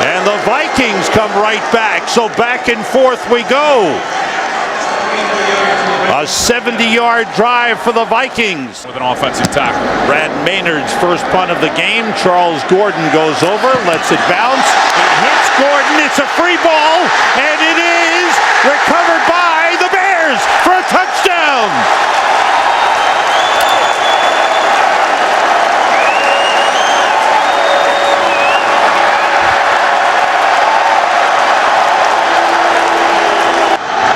And the Vikings come right back, so back and forth we go. A 70-yard drive for the Vikings. With an offensive tackle. Brad Maynard's first punt of the game. Charles Gordon goes over, lets it bounce. It hits Gordon, it's a free ball, and it is recovered by the Bears for a touchdown.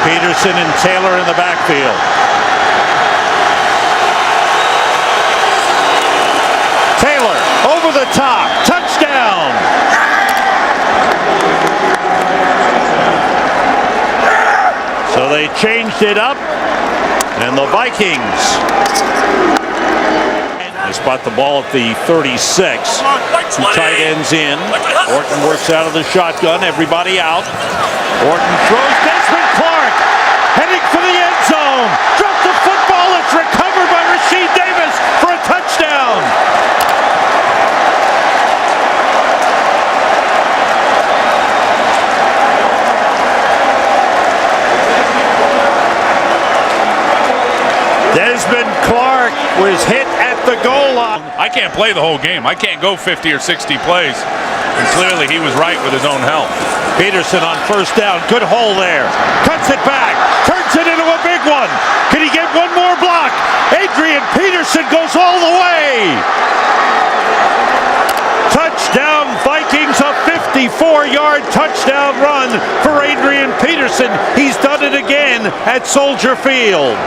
Peterson and Taylor in the backfield. Taylor over the top, touchdown. So they changed it up, and the Vikings they spot the ball at the 36. 2 tight ends in. Orton works out of the shotgun, everybody out. Orton throws, Desmond Clark heading for the end zone. Dropped the football, it's recovered by Rasheed Davis for a touchdown. Desmond Clark was hit at the goal line. I can't play the whole game. I can't go 50 or 60 plays. And clearly he was right with his own health. Peterson on first down. Good hole there. Cuts it back. Turns it into a big one. Can he get one more block? Adrian Peterson goes all the way. Touchdown Vikings, a 54-yard touchdown run for Adrian Peterson. He's done it again at Soldier Field.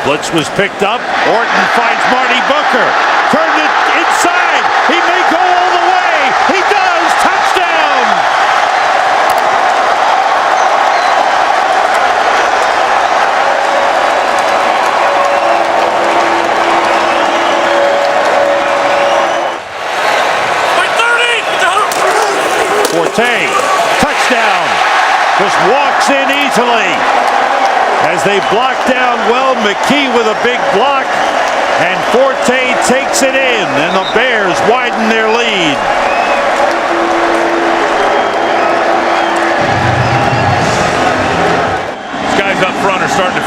Blitz was picked up. Orton finds Marty Booker. Turned it inside. He may go all the way. He does. Touchdown. Forte. Touchdown. Just walks in easily. As they block down well, McKee with a big block, and Forte takes it in, and the Bears widen their lead.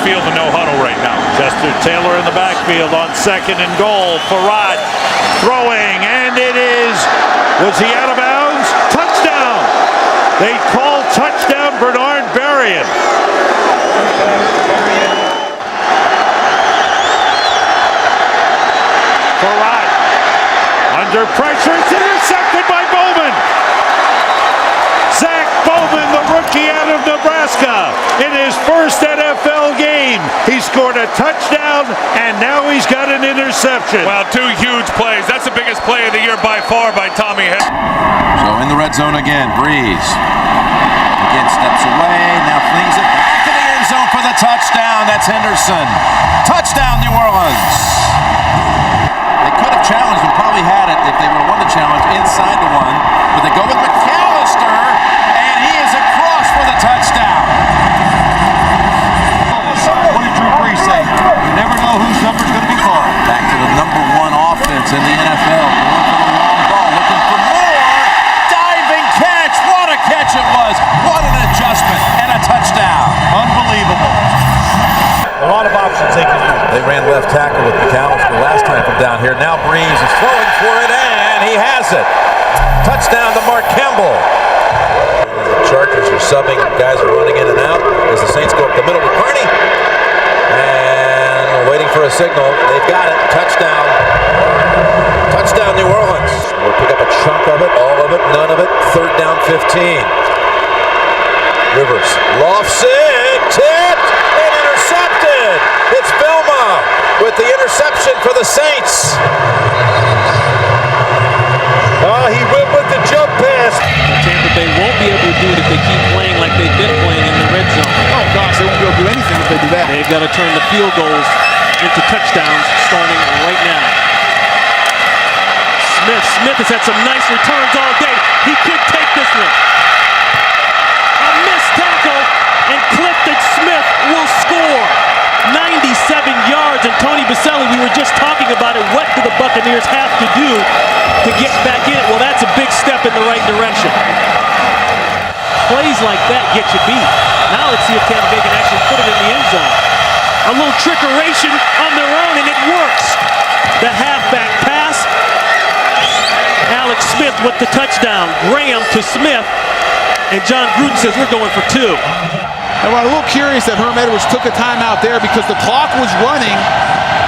field to no huddle right now. Chester Taylor in the backfield on 2nd and goal. Farad throwing, and it is, was he out of bounds? Touchdown! They call touchdown Bernard Berrien. Farad under pressure, it's intercepted by Bowman. Zach Bowman, the rookie out of Nebraska, in his first NFL game. He scored a touchdown, and now he's got an interception. Well, 2 huge plays. That's the biggest play of the year by far by Tommy Henry. So in the red zone again, Breeze. Again steps away, now flings it back to the end zone for the touchdown. That's Henderson. Touchdown, New Orleans. They could have challenged and probably had it if they would have won the challenge inside the one, but they go with McAllister, and he is across for the touchdown. What did Drew Brees say? You never know whose number's going to be called. Back to the #1 offense in the NFL. Going for the long ball, looking for more. Diving catch. What a catch it was. What an adjustment and a touchdown. Unbelievable. A lot of options they can use. They ran left tackle with McAllister last time from down here. Now Breeze is throwing for it, and he has it. Touchdown to Mark Campbell. The Chargers are subbing. Guys are running in and out as the Saints go up the middle with Carney. And we're waiting for a signal. They've got it. Touchdown. Touchdown, New Orleans. We'll pick up a chunk of it, all of it, none of it. 3rd down, 15. Rivers lofts it, tipped, and intercepted. It's Vilma with the interception for the Saints. He went with the jump pass. Tampa Bay won't be able to do it if they keep playing like they've been playing in the red zone. Oh, gosh, they won't be able to do anything if they do that. They've got to turn the field goals into touchdowns starting right now. Smith has had some nice returns all day. He could take this one. A missed tackle, and Clifton Smith will score. 97 yards, and Tony Baselli, we were just talking about it. What do the Buccaneers have to do to get back in it? Well, that's a big step in the right direction. Plays like that get you beat. Now let's see if Tampa Bay can actually put it in the end zone. A little trickeration on their own, and it works. The halfback pass. Alex Smith with the touchdown. Graham to Smith, and John Gruden says we're going for 2. And I'm a little curious that Herm Edwards took a timeout there because the clock was running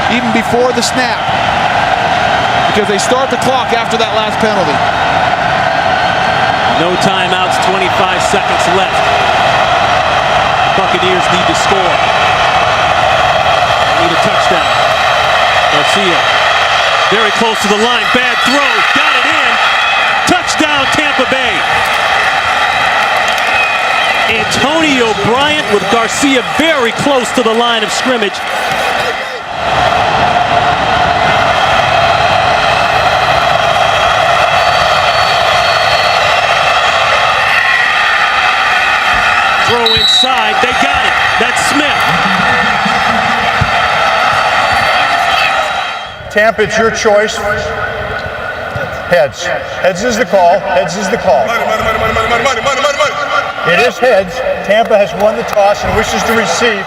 even before the snap. Because they start the clock after that last penalty. No timeouts, 25 seconds left. Buccaneers need to score. Need a touchdown. Garcia, very close to the line. Bad throw, got it in. Touchdown, Tampa Bay. Antonio Bryant with Garcia very close to the line of scrimmage. Throw inside, they got it. That's Smith. Tampa, it's your choice. Heads. Heads is the call. Heads is the call. It is heads. Tampa has won the toss and wishes to receive.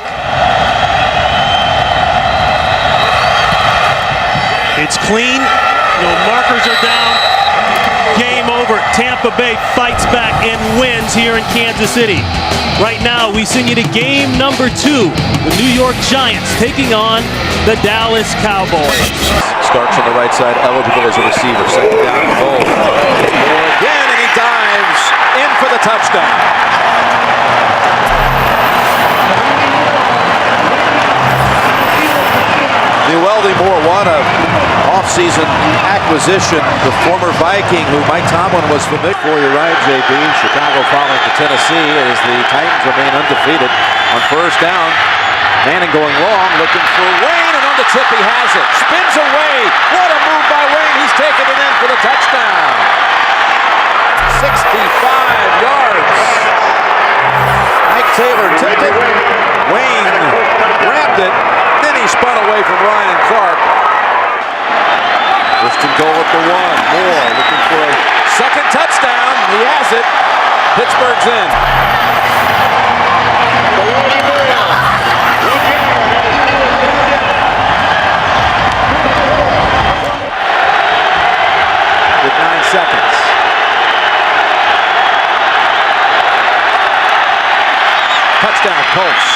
It's clean. No markers are down. Game over. Tampa Bay fights back and wins here in Kansas City. Right now, we send you to game number 2. The New York Giants taking on the Dallas Cowboys. Starts on the right side, eligible as a receiver. 2nd down and goal. Moore again, and he dives in for the touchdown. Neweldy Moore, what a offseason acquisition. The former Viking who Mike Tomlin was familiar for. You're right, JB. Chicago falling to Tennessee as the Titans remain undefeated on 1st down. Manning going long, looking for Wayne, and on the tip he has it. Spins away. What a move by Wayne. He's taking it in for the touchdown. 65 yards. Mike Taylor tipped it. Wayne grabbed it. Then he spun away from Ryan Clark. First and goal at the 1. Moore looking for a 2nd touchdown. He has it. Pittsburgh's in. touchdown, Colts.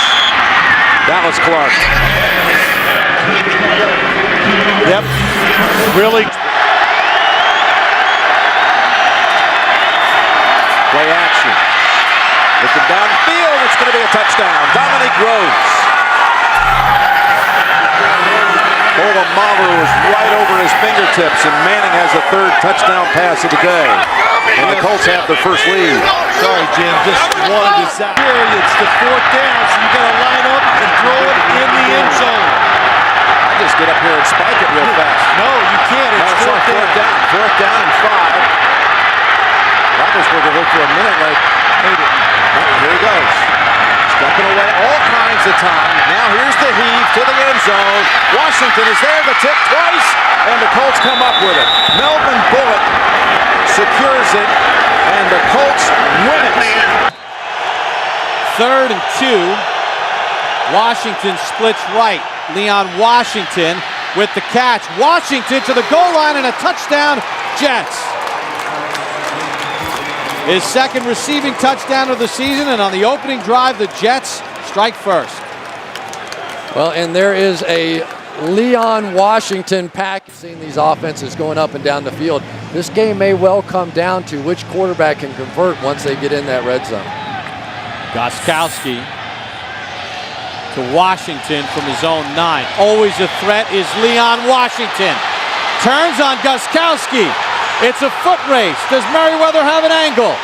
Dallas Clark. Yep. Really. Play action. Looking downfield, it's going to be a touchdown. Dominique Rhodes. Polamalu was right over his fingertips, and Manning has the third touchdown pass of the day. And the Colts have their first lead. Sorry, Jim. Just wanted to say. It's the fourth down, so you got to line up and throw it in the end zone. I just get up here and spike it real fast. No, you can't. It's fourth down. Fourth down and 5. Roethlisberger looked for a minute like, here he goes. Stepping away all kinds of time. Now here's the heave to the end zone. Washington is there to tip twice, and the Colts come up with it. Melvin Bullock secures it, and the Colts win it. 3rd and 2. Washington splits right. Leon Washington with the catch. Washington to the goal line and a touchdown, Jets. His second receiving touchdown of the season, and on the opening drive, the Jets strike first. Well, and there is a Leon Washington pack. Seeing these offenses going up and down the field, this game may well come down to which quarterback can convert once they get in that red zone. Gostkowski to Washington from his own 9. Always a threat is Leon Washington. Turns on Gostkowski. It's a foot race. Does Merriweather have an angle?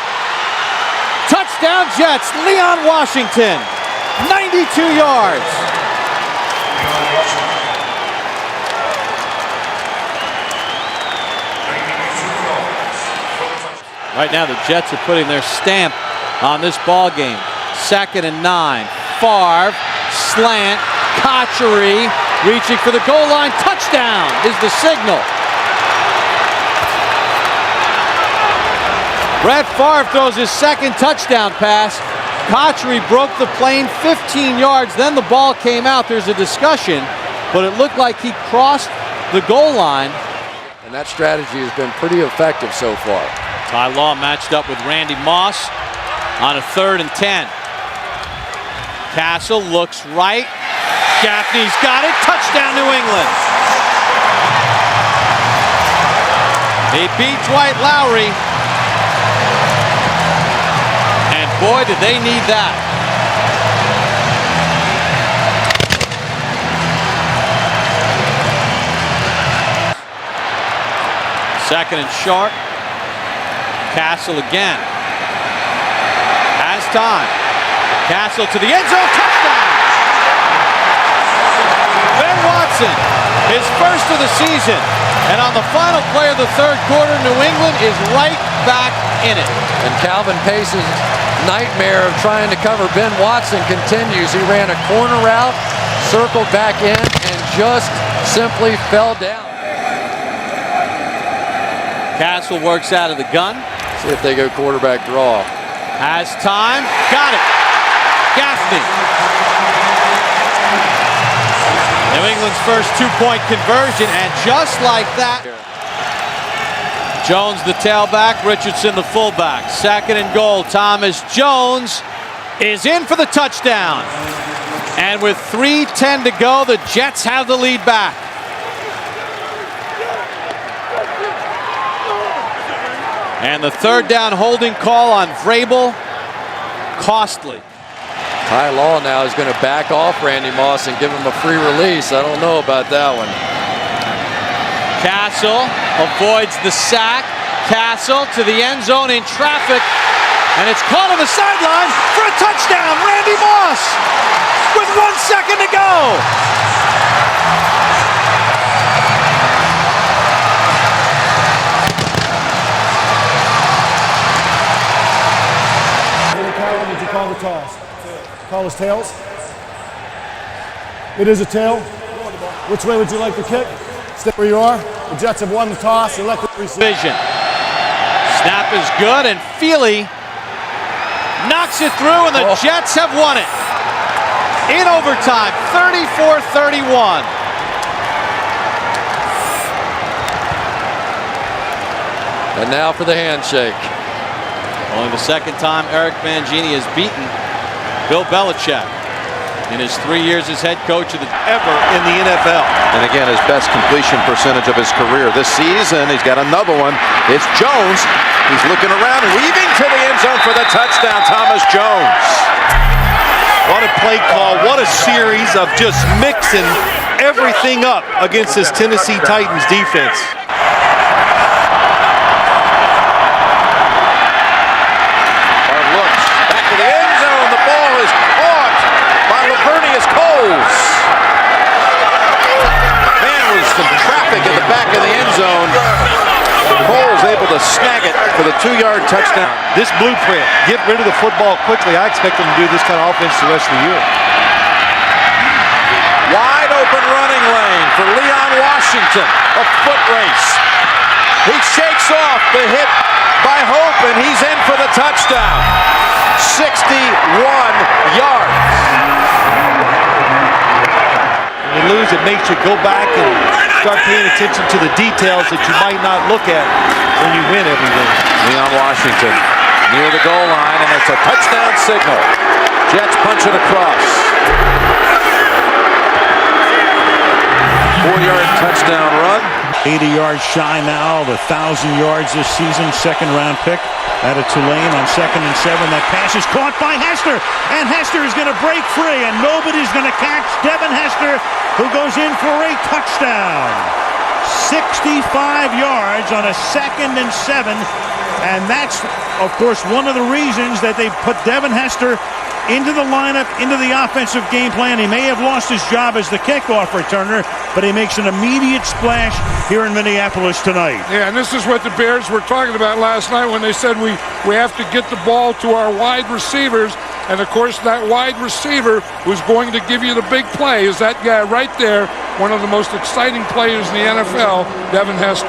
Touchdown Jets, Leon Washington, 92 yards. Right now the Jets are putting their stamp on this ball game. 2nd and 9. Favre, slant, Cotchery, reaching for the goal line. Touchdown is the signal. Brett Favre throws his second touchdown pass. Cotchery broke the plane 15 yards. Then the ball came out. There's a discussion, but it looked like he crossed the goal line. And that strategy has been pretty effective so far. Ty Law matched up with Randy Moss on a 3rd and 10. Castle looks right. Gaffney's got it. Touchdown, New England. He beat Dwight Lowry. And boy, did they need that. Second and short. Castle again. Has time. Castle to the end zone. Touchdown! Ben Watson, his first of the season. And on the final play of the 3rd quarter, New England is right back in it. And Calvin Pace's nightmare of trying to cover Ben Watson continues. He ran a corner route, circled back in, and just simply fell down. Castle works out of the gun. See if they go quarterback draw. Has time. Got it. Gaffney. New England's first 2-point conversion, and just like that, Jones the tailback, Richardson the fullback. 2nd and goal. Thomas Jones is in for the touchdown. And with 3:10 to go, the Jets have the lead back. And the 3rd down holding call on Vrabel, costly. Ty Law now is going to back off Randy Moss and give him a free release. I don't know about that one. Castle avoids the sack. Castle to the end zone in traffic. And it's caught on the sideline for a touchdown. Randy Moss with 1 second to go. Did you call the toss? Call us tails? It is a tail. Which way would you like to kick? Stay where you are. The Jets have won the toss and let the receiver. Snap is good, and Feely knocks it through, and the Jets have won it. In overtime, 34-31. And now for the handshake. Only the 2nd time Eric Mangini has beaten Bill Belichick, in his 3 years as head coach of the ever in the NFL. And again, his best completion percentage of his career this season. He's got another one. It's Jones. He's looking around, weaving to the end zone for the touchdown. Thomas Jones. What a play call. What a series of just mixing everything up against this Tennessee Titans defense. Looks back to the end zone. The ball is caught by Lavernius Coles. Man, was some traffic at the back of the end zone. Coles able to snag it for the 2-yard touchdown. This blueprint, get rid of the football quickly. I expect them to do this kind of offense the rest of the year. Wide open running lane for Leon Washington. A foot race. He shakes off the hit by Hope, and he's in for the touchdown. 61 yards. When you lose, it makes you go back and start paying attention to the details that you might not look at when you win every game. Leon Washington near the goal line, and it's a touchdown signal. Jets punch it across. 4-yard touchdown run. 80 yards shy now of 1,000 yards this season. Second-round pick out of Tulane on 2nd and 7. That pass is caught by Hester, and Hester is going to break free, and nobody's going to catch Devin Hester, who goes in for a touchdown. 65 yards on a 2nd and 7, and that's, of course, one of the reasons that they put Devin Hester into the lineup, into the offensive game plan. He may have lost his job as the kickoff returner, but he makes an immediate splash here in Minneapolis tonight. Yeah, and this is what the Bears were talking about last night when they said we have to get the ball to our wide receivers. And, of course, that wide receiver who's going to give you the big play is that guy right there, one of the most exciting players in the NFL, Devin Hester.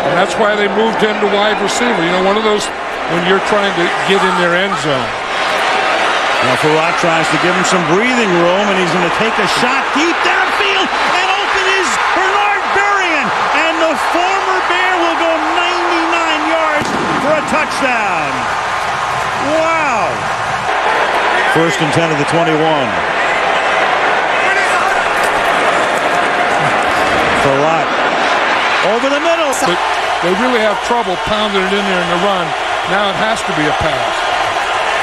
And that's why they moved him to wide receiver. You know, one of those when you're trying to get in their end zone. Now Farad tries to give him some breathing room, and he's going to take a shot deep downfield, and open is Bernard Berrien, and the former Bear will go 99 yards for a touchdown. Wow. 1st and 10 of the 21. Farad over the middle. But they really have trouble pounding it in there in the run. Now it has to be a pass.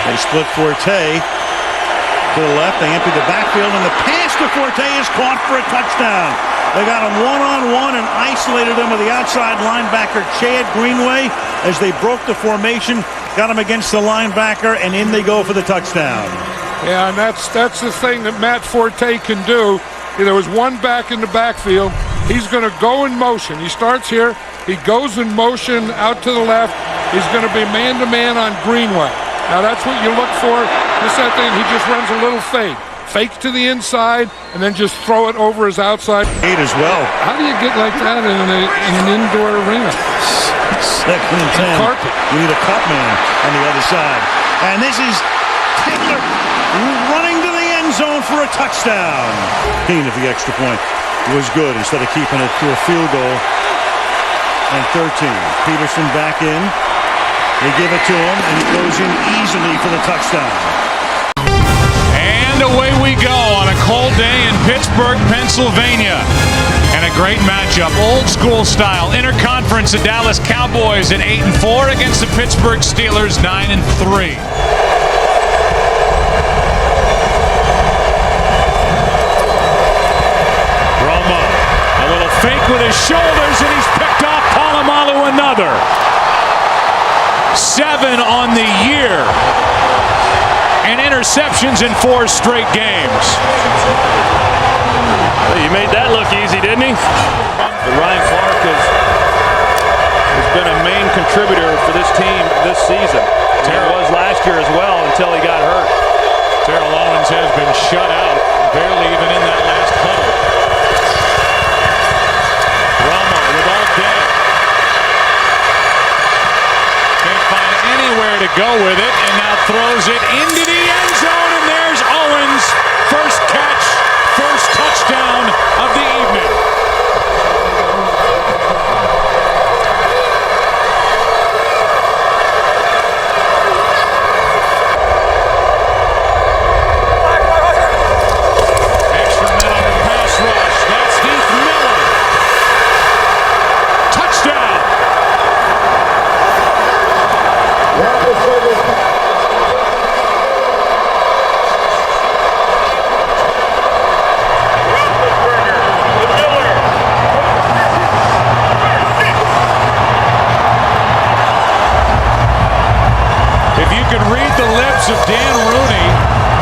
They split Forte to the left. They empty the backfield, and the pass to Forte is caught for a touchdown. They got him one-on-one and isolated him with the outside linebacker, Chad Greenway, as they broke the formation, got him against the linebacker, and in they go for the touchdown. Yeah, and that's the thing that Matt Forte can do. There was one back in the backfield. He's going to go in motion. He starts here. He goes in motion out to the left. He's going to be man-to-man on Greenway. Now that's what you look for. Just that thing, he just runs a little fake. Fake to the inside, and then just throw it over his outside. 8 as well. How do you get like that in an indoor arena? 2nd and 10. Carpet. You need a cut man on the other side. And this is Taylor running to the end zone for a touchdown. 15 of the extra point was good instead of keeping it to a field goal. And 13. Peterson back in. They give it to him, and he goes in easily for the touchdown. And away we go on a cold day in Pittsburgh, Pennsylvania. And a great matchup, old school style. Interconference, the Dallas Cowboys at 8-4 against the Pittsburgh Steelers 9-3. Romo, a little fake with his shoulders, and he's picked off Polamalu another. 7 on the year. And interceptions in 4 straight games. Well, he made that look easy, didn't he? But Ryan Clark has been a main contributor for this team this season. He was last year as well until he got hurt. Terrell Owens has been shut out, barely even in that last huddle. Romo with all day. Can't find anywhere to go with it, and now throws it into the end zone, and there's Owens. First catch, first touchdown of the evening. words of Dan Rooney,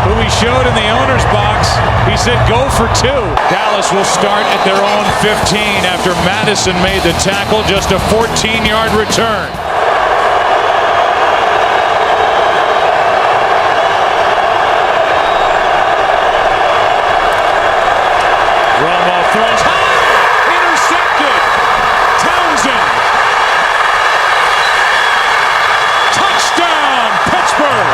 who he showed in the owner's box. He said, go for 2. Dallas will start at their own 15 after Madison made the tackle. Just a 14-yard return. Romo throws high, intercepted. Townsend. Touchdown, Pittsburgh.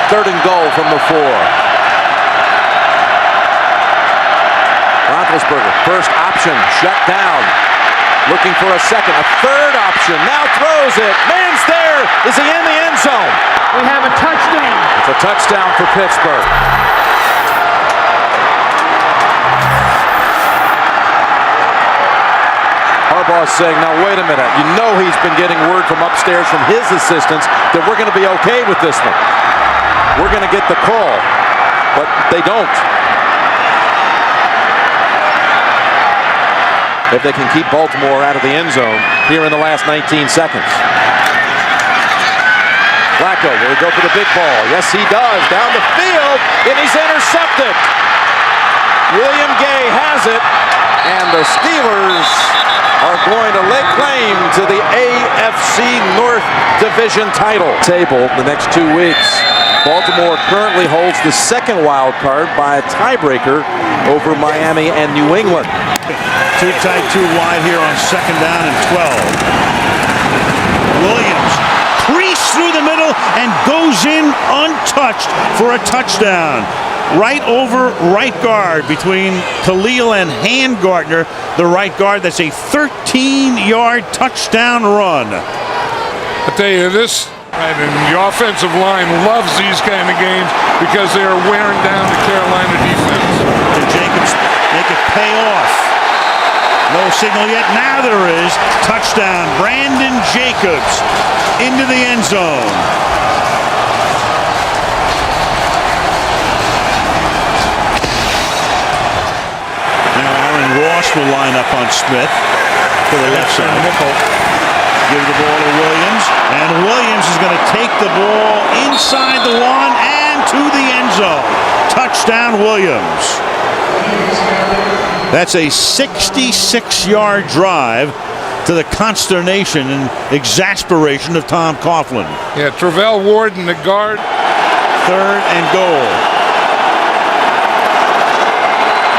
Third and goal from the 4. Roethlisberger, first option, shut down. Looking for a second, a third option, now throws it. Man's there. Is he in the end zone? We have a touchdown. It's a touchdown for Pittsburgh. Harbaugh's saying, now wait a minute. You know he's been getting word from upstairs from his assistants that we're going to be okay with this one. We're going to get the call, but they don't. If they can keep Baltimore out of the end zone here in the last 19 seconds. Flacco, will he go for the big ball? Yes, he does. Down the field, and he's intercepted. William Gay has it, and the Steelers are going to lay claim to the AFC North Division title. Table the next 2 weeks. Baltimore currently holds the second wild card by a tiebreaker over Miami and New England. Too tight, too wide here on second down and 12. Williams creased through the middle and goes in untouched for a touchdown. Right over right guard between Khalil and Handgartner, the right guard. That's a 13-yard touchdown run. I tell you this, right, and the offensive line loves these kind of games because they are wearing down the Carolina defense. Can Jacobs make it pay off? No signal yet. Now there is. Touchdown. Brandon Jacobs into the end zone. Now Aaron Ross will line up on Smith to the left side. Give the ball to Williams. And Williams is going to take the ball inside the 1 and to the end zone. Touchdown, Williams. That's a 66-yard drive to the consternation and exasperation of Tom Coughlin. Yeah, Travell Ward in the guard. Third and goal.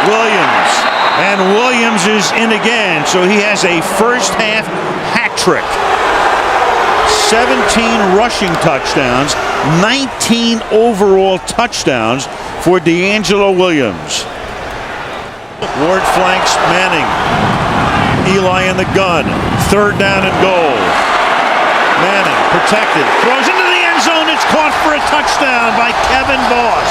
Williams. And Williams is in again, so he has a first-half hat trick. 17 rushing touchdowns, 19 overall touchdowns for D'Angelo Williams. Ward flanks Manning. Eli in the gun. Third down and goal. Manning protected. Throws into the end zone. It's caught for a touchdown by Kevin Boss.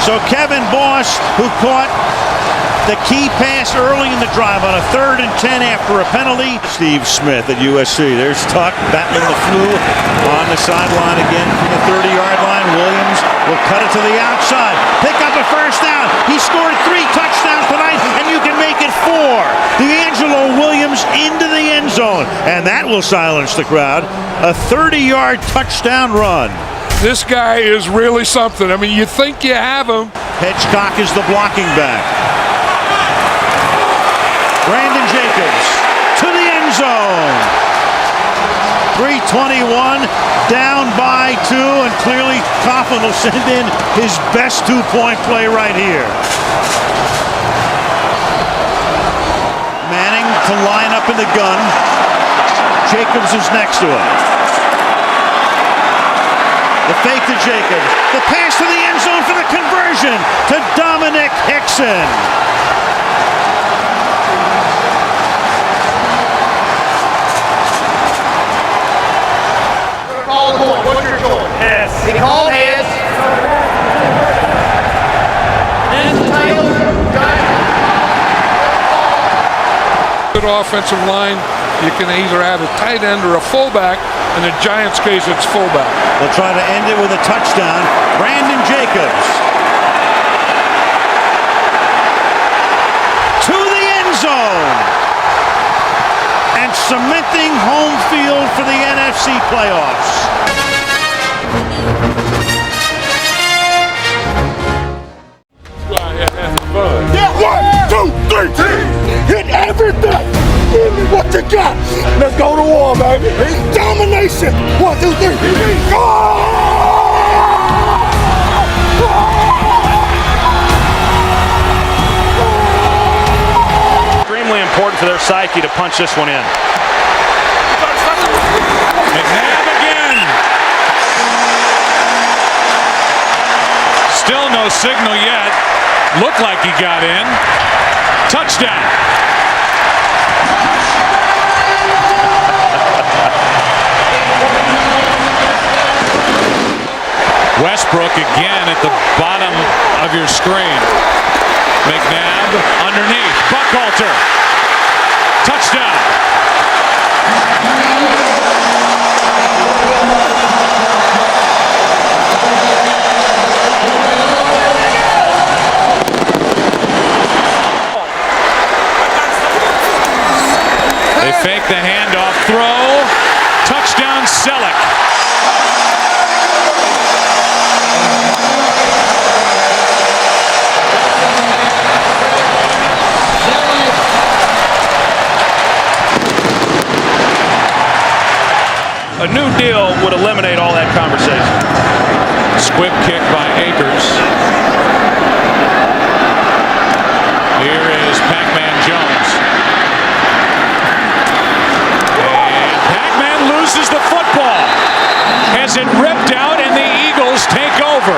So Kevin Boss, who caught the key pass early in the drive on a 3rd and 10 after a penalty. Steve Smith at USC. There's Tuck battling the flu on the sideline again from the 30-yard line. Williams will cut it to the outside. Pick up a first down. He scored 3 touchdowns tonight, and you can make it 4. D'Angelo Williams into the end zone, and that will silence the crowd. A 30-yard touchdown run. This guy is really something. I mean, you think you have him. Hedgecock is the blocking back. Brandon Jacobs to the end zone. 3:21, down by 2, and clearly Coughlin will send in his best 2-point play right here. Manning to line up in the gun. Jacobs is next to him. The fake to Jacobs. The pass to the end zone for the conversion to Dominic Hickson. What's your goal? Yes. He called heads. Good offensive line. you can either add a tight end or a fullback. In the Giants' case, it's fullback. They'll try to end it with a touchdown. Brandon Jacobs to the end zone and cementing home field for the NFC playoffs. Yeah, 1, 2, 3, hit everything. Give me what you got. Let's go to war, baby. Domination. 1, 2, 3. Go! Extremely important for their psyche to punch this one in. McNabb again. Still no signal yet. Looked like he got in. Touchdown. Westbrook again at the bottom of your screen. McNabb underneath. Buckhalter. Touchdown. They fake the handoff throw. Touchdown Selleck. A new deal would eliminate all that conversation. Squib kick by Akers. Here is Pac-Man Jones. And Pac-Man loses the football. Has it ripped out and the Eagles take over.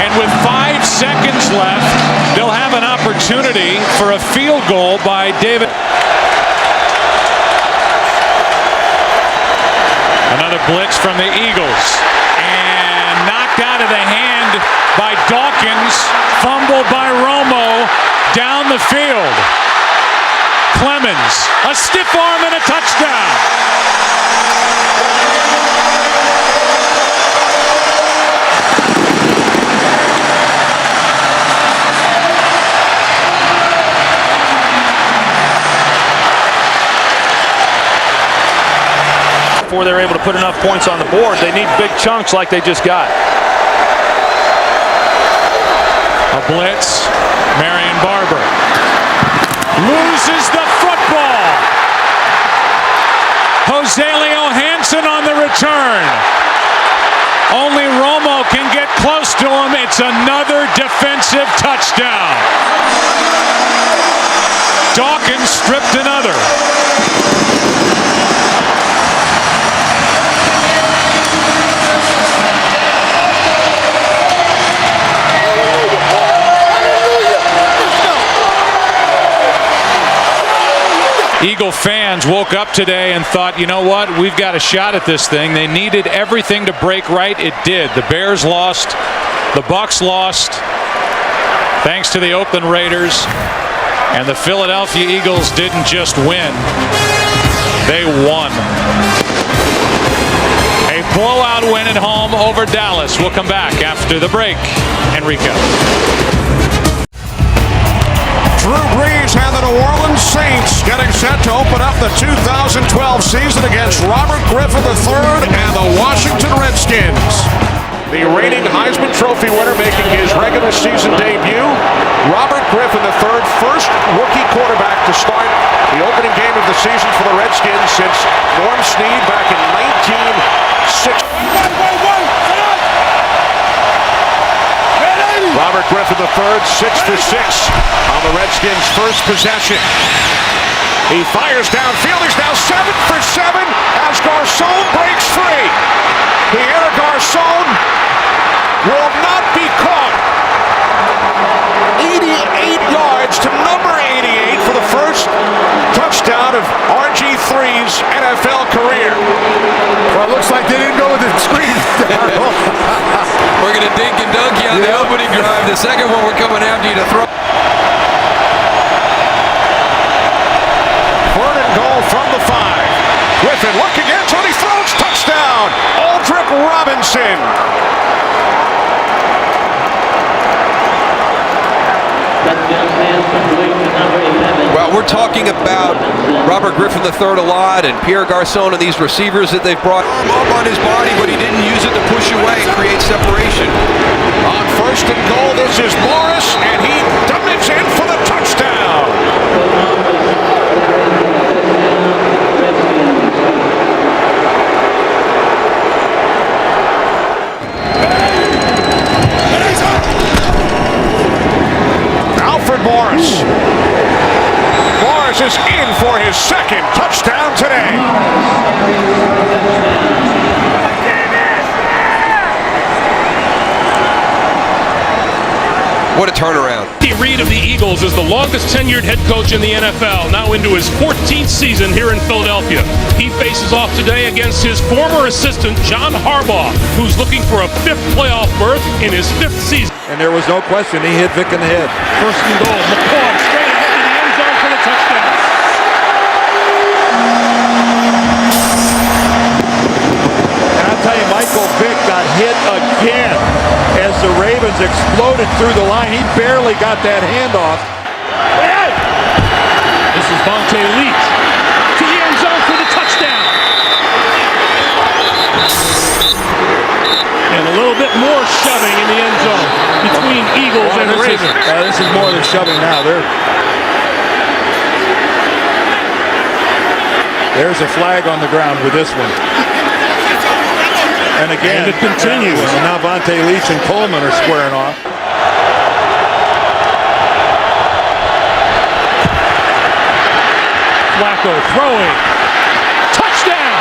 And with 5 seconds left, they'll have an opportunity for a field goal by David. Another blitz from the Eagles. And knocked out of the hand by Dawkins. Fumbled by Romo down the field. Clemens, a stiff arm and a touchdown. Before they're able to put enough points on the board, they need big chunks like they just got. A blitz. Marion Barber loses the football. Jose Leo Hansen on the return. Only Romo can get close to him. It's another defensive touchdown. Dawkins stripped another. Eagle fans woke up today and thought, you know what, we've got a shot at this thing. They needed everything to break right. It did. The Bears lost. The Bucs lost. Thanks to the Oakland Raiders. And the Philadelphia Eagles didn't just win. They won. A blowout win at home over Dallas. We'll come back after the break and recap. Drew Brees and the New Orleans Saints getting set to open up the 2012 season against Robert Griffin III and the Washington Redskins. The reigning Heisman Trophy winner making his regular season debut. Robert Griffin III, first rookie quarterback to start the opening game of the season for the Redskins since Norm Snead back in 1960. Robert Griffin III, 6 for 6 on the Redskins' first possession. He fires downfield. He's now 7 for 7 as Garcon breaks free. Pierre Garcon will not be caught. 88 yards to number 88 for the first touchdown of RG3's NFL career. Well, it looks like they didn't go with the screen. We're going to dink and dunk you on the opening drive. The second one, we're coming after you to throw. Robinson looking in, Tony throws, touchdown! Aldrick Robinson. Well, we're talking about Robert Griffin III a lot and Pierre Garçon and these receivers that they've brought up on his body, but he didn't use it to push away and create separation. On first and goal, this is Morris, and he dives in for the touchdown. Alfred Morris. Morris is in for his second touchdown today. What a turnaround. Andy Reid of the Eagles is the longest tenured head coach in the NFL, now into his 14th season here in Philadelphia. He faces off today against his former assistant, John Harbaugh, who's looking for a 5th playoff berth in his 5th season. And there was no question, he hit Vic in the head. First and goal, McCoy straight ahead to the end zone for the touchdown. And I'll tell you, Michael Vick got hit again as the Ravens exploded through the line. He barely got that handoff. This is Vontae Leach to the end zone for the touchdown. And a little bit more shoving in the end zone between Eagles and Ravens. This is more than shoving now. There's a flag on the ground with this one. And again, and it continues. And now Vontae Leach and Coleman are squaring off. Flacco throwing. Touchdown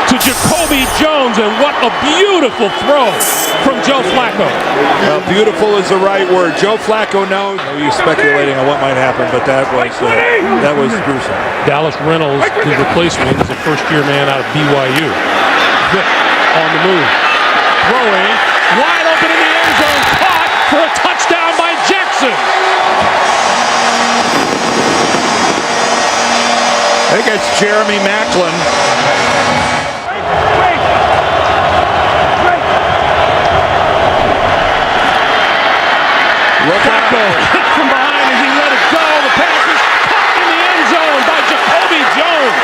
to Jacoby Jones, and what a beautiful throw from Joe Flacco. Well, beautiful is the right word. Joe Flacco knows. He's speculating on what might happen, but that was gruesome. Dallas Reynolds, his replacement, is a first-year man out of BYU. Vick on the move. Throwing. Wide open in the end zone. Caught for a touchdown by Jackson. I think it's Jeremy Maclin. Flacco hit from behind as he let it go. The pass is caught in the end zone by Jacoby Jones.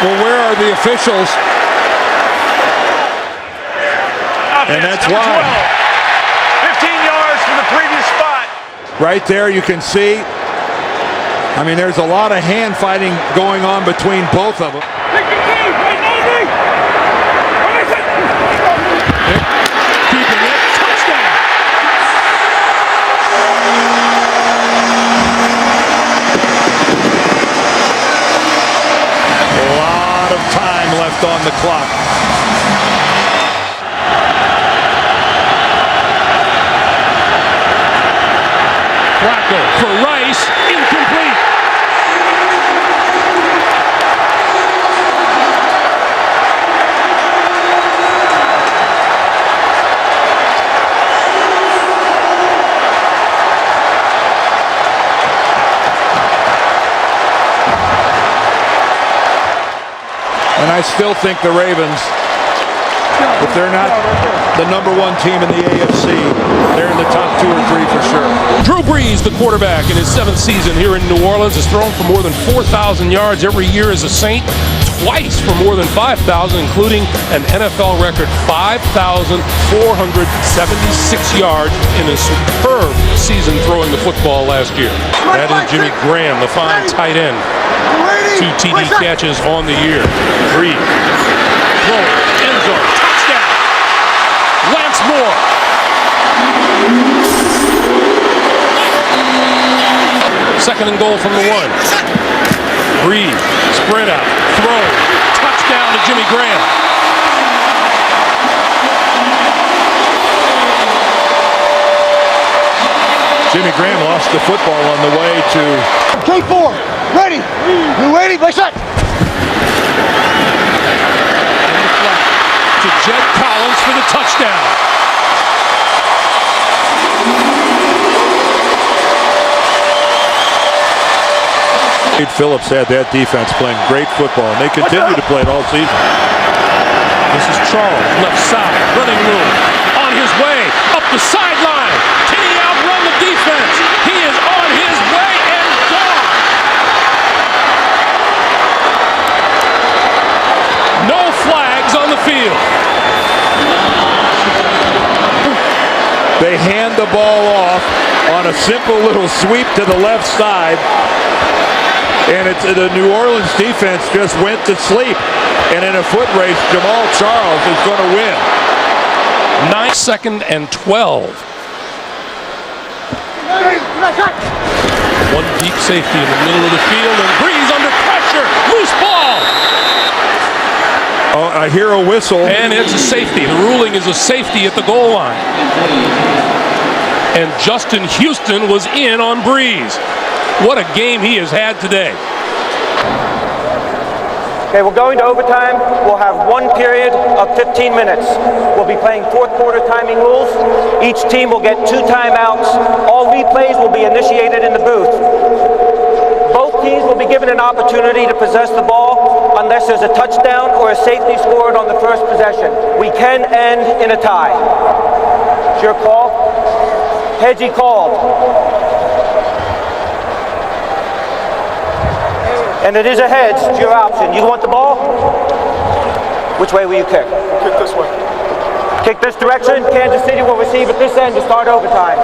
Well, where are the officials? And that's why. 15 yards from the previous spot. Right there, you can see. I mean, there's a lot of hand fighting going on between both of them. Keeping it. Touchdown. A lot of time left on the clock. Flacco for Rice, incomplete. And I still think the Ravens, if they're not the #1 team in the AFC, they're in the top 2 or 3 for sure. Drew Brees, the quarterback in his 7th season here in New Orleans, has thrown for more than 4,000 yards every year as a Saint, twice for more than 5,000, including an NFL record 5,476 yards in a superb season throwing the football last year. That is Jimmy Graham, the fine tight end. 2 TD catches on the year. Brees, throw, end zone, touchdown. Lance Moore. Second and goal from the 1. Brees, spread out, throw, touchdown to Jimmy Graham. Jimmy Graham lost the football on the way to... K4, ready. You ready? Play shot. To Jed Collins for the touchdown. Wade Phillips had that defense playing great football, and they continue to play it all season. This is Charles, left side, running room, on his way, up the sideline. Can he outrun the defense? He is on his way and gone. No flags on the field. They hand the ball off on a simple little sweep to the left side, and the New Orleans defense just went to sleep. And in a foot race, Jamal Charles is going to win. 2nd and 12. One deep safety in the middle of the field, and Breeze under pressure. Loose ball. Oh, I hear a whistle. And it's a safety. The ruling is a safety at the goal line. And Justin Houston was in on Breeze. What a game he has had today. Okay, we're going to overtime. We'll have one period of 15 minutes. We'll be playing fourth quarter timing rules. Each team will get 2 timeouts. All replays will be initiated in the booth. Both teams will be given an opportunity to possess the ball unless there's a touchdown or a safety scored on the first possession. We can end in a tie. It's your call. Heads he called. And it is a heads. It's your option. You want the ball? Which way will you kick? Kick this way. Kick this direction. Kansas City will receive at this end to start overtime.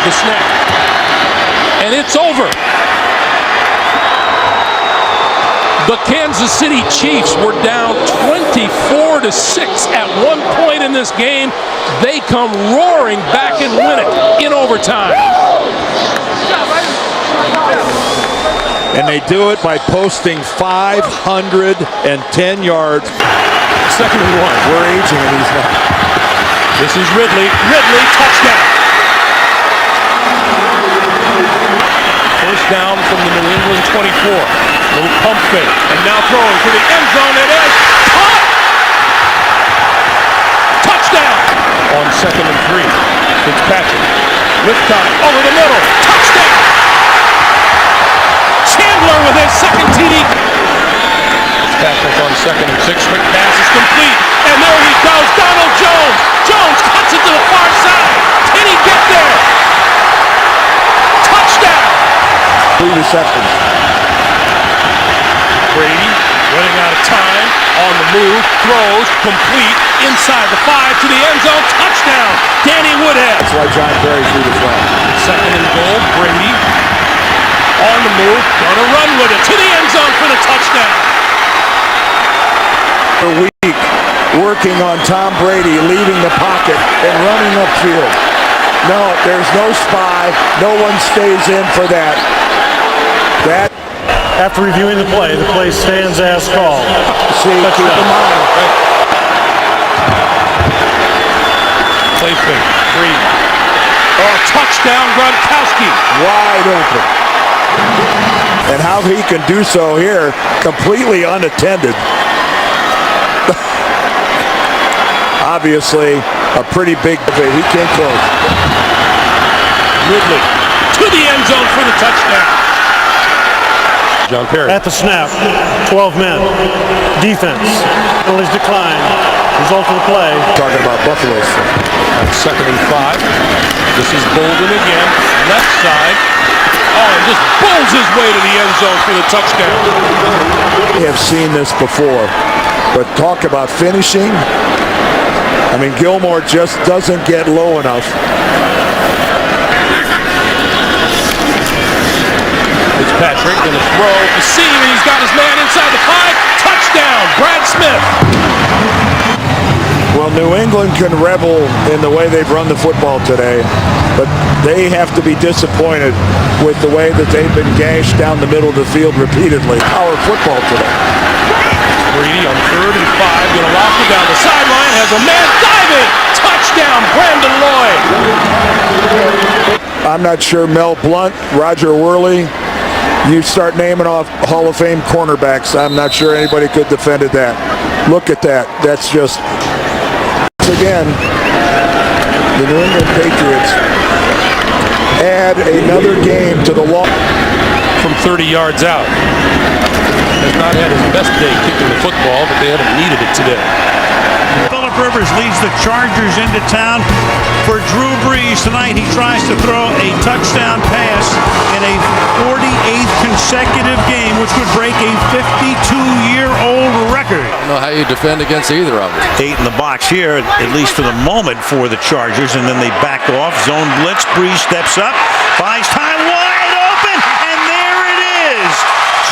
The snap. And it's over. The Kansas City Chiefs were down 24-6 at one point in this game. They come roaring back and win it in overtime. And they do it by posting 510 yards. 2nd and 1. We're aging in these now. This is Ridley. Ridley, touchdown. First down from the New England 24. Little pump fake. And now throwing to the end zone. It is caught. Touchdown. On 2nd and 3. Fitzpatrick. With time. Over the middle. Touchdown. Chandler with his second TD. Fitzpatrick on 2nd and 6. Quick pass is complete. And there he goes. Donald Jones. Jones cuts it to the far side. Can he get there? Touchdown. 3 receptions. Brady running out of time. On the move. Throws. Complete. Inside the 5 to the end zone. Touchdown. Danny Woodhead. That's why John Perry threw the flag. 2nd and goal. Brady. On the move, gonna run with it to the end zone for the touchdown. A week working on Tom Brady leaving the pocket and running upfield. No, there's no spy. No one stays in for that. After reviewing the play stands as called. See, keep in mind. Play fake. Brady. Oh, touchdown, Gronkowski. Wide open. And how he can do so here, completely unattended. Obviously, a pretty big. He came close. Ridley to the end zone for the touchdown. John Perry. At the snap, 12 men. Defense. Penalties decline. Result of the play. Talking about Buffalo's. 2nd and 5. This is Bolden again. Left side. Oh, and just bowls his way to the end zone for the touchdown. We have seen this before, but talk about finishing. I mean, Gilmore just doesn't get low enough. Fitzpatrick going to throw the seam, and he's got his man inside the 5. Touchdown, Brad Smith. Well, New England can revel in the way they've run the football today, but they have to be disappointed with the way that they've been gashed down the middle of the field repeatedly. Our football today. Brady on 3rd and 5, going to lock it down the sideline, has a man diving. Touchdown, Brandon Lloyd. I'm not sure Mel Blount, Roger Worley, you start naming off Hall of Fame cornerbacks. I'm not sure anybody could have defended that. Look at that. That's just... Again, the New England Patriots add another game to the long. from 30 yards out. Has not had his best day kicking the football, but they haven't needed it today. Phillip Rivers leads the Chargers into town for Drew Brees tonight. He tries to throw a touchdown pass in a 48th consecutive game, which would break a 52-year-old record. I don't know how you defend against either of them. 8 in the box here, at least for the moment, for the Chargers, and then they back off. Zone blitz. Brees steps up, buys time, wide open, and there it is.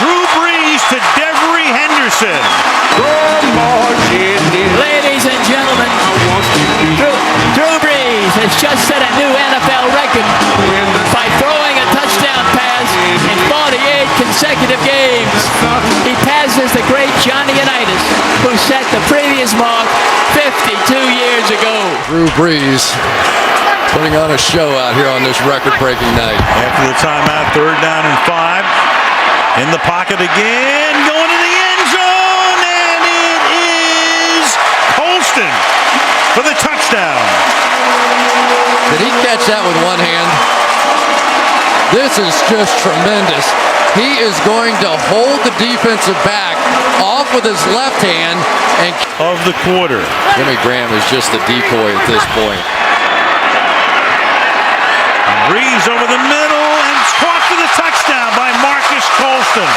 Drew Brees to Devery Henderson. Ladies and gentlemen, Drew Brees has just set a new NFL record by throwing a touchdown pass in 48 consecutive games. He passes the great Johnny Unitas, who set the previous mark 52 years ago. Drew Brees putting on a show out here on this record-breaking night. After the timeout, 3rd down and 5. In the pocket again, going to the end zone, and it is Colston for the touchdown. Did he catch that with one hand? This is just tremendous. He is going to hold the defensive back off with his left hand and of the quarter. Jimmy Graham is just a decoy at this point. Brees over the middle and it's caught for the touchdown by Marcus Colston.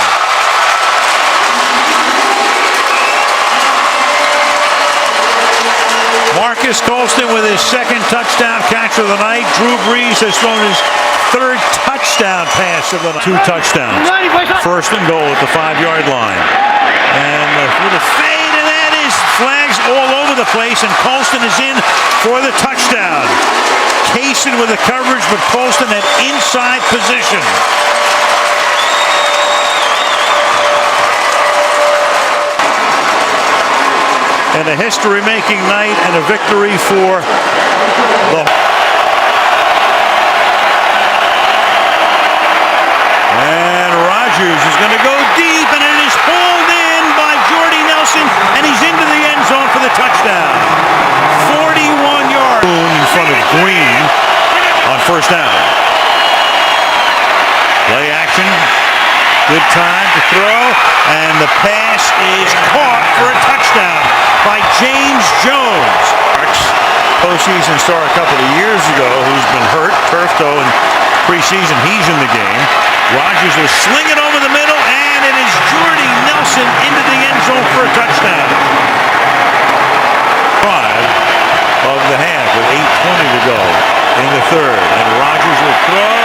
Marcus Colston with his 2nd touchdown catch of the night. Drew Brees has thrown his 3rd touchdown pass of the night. 2 touchdowns. 1st and goal at the 5-yard line. And with a fade, and that is flags all over the place, and Colston is in for the touchdown. Kaysen with the coverage, but Colston at inside position. And a history-making night and a victory for the... And Rodgers is going to go deep, and it is pulled in by Jordy Nelson, and he's into the end zone for the touchdown. 41 yards in front of Green on 1st down. Play action. Good time to throw, and the pass is caught for a touchdown by James Jones. Postseason star a couple of years ago who's been hurt, turf toe, and preseason he's in the game. Rodgers will sling it over the middle, and it is Jordy Nelson into the end zone for a touchdown. 5 of the half with 8:20 to go in the 3rd, and Rodgers will throw,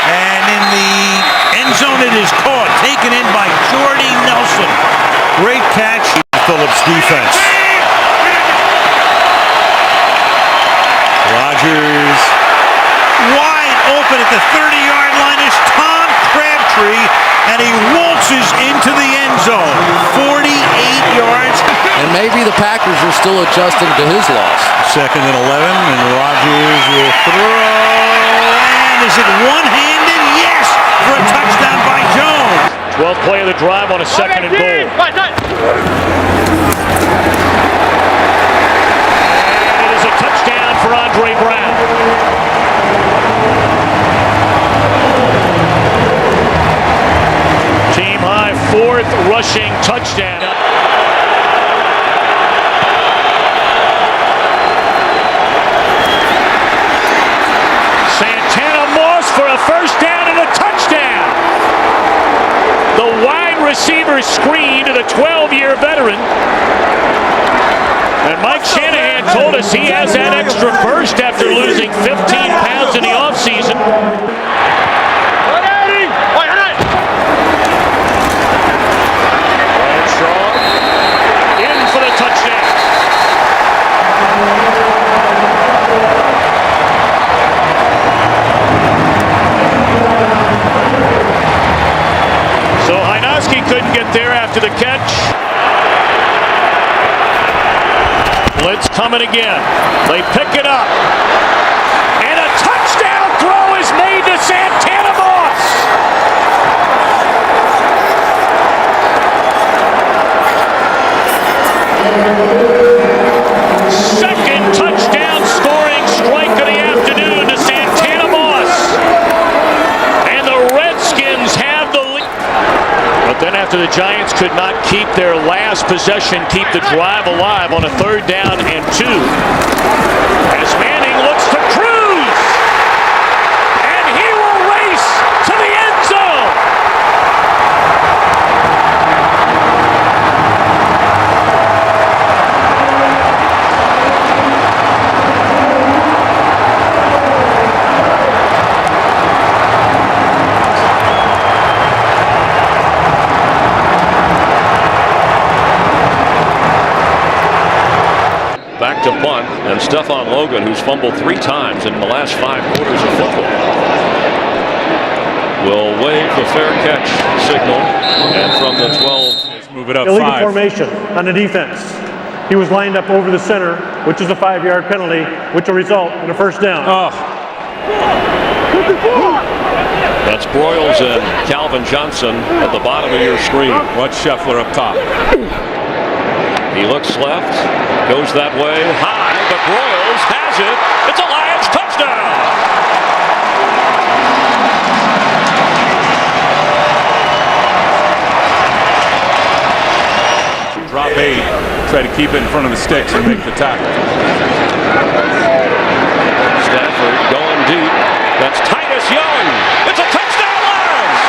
and in the end zone it is caught, taken in by Jordy Nelson. Great catch, Phillips' defense. Rodgers wide open at the 30-yard line is Tom Crabtree, and he waltzes into the end zone. 48 yards. And maybe the Packers are still adjusting to his loss. 2nd and 11, and Rodgers will throw. And is it one-handed? Yes, for a touchdown by Jones. 12th play of the drive on a 2nd and goal. And it is a touchdown for Andre Brown. Team high 4th rushing touchdown. Santana Moss for a 1st down and a touchdown. The wide receiver screen to the 12-year veteran. And Mike Shanahan told us he has that extra burst after losing 15 pounds in the offseason. Bradshaw in for the touchdown. So Hajnowski couldn't get there after the catch. Blitz coming again. They pick it up. And a touchdown throw is made to Santana Moss. Second touchdown scoring strike of the afternoon to Santana Moss. And the Redskins have after the Giants could not keep their last possession, keep the drive alive on a 3rd down and 2. As Manning looks to cruise, and he will race to the end zone. Back to punt, and Stephon Logan, who's fumbled 3 times in the last 5 quarters of football, will wave the fair catch signal, and from the 12, move it up illegal 5. Formation on the defense. He was lined up over the center, which is a 5-yard penalty, which will result in a 1st down. That's Broyles and Calvin Johnson at the bottom of your screen. Watch Scheffler up top. He looks left, goes that way, high, but Broyles has it. It's a Lions touchdown! Drop 8, try to keep it in front of the sticks and make the tackle. Stafford going deep. That's Titus Young. It's a touchdown, Lions!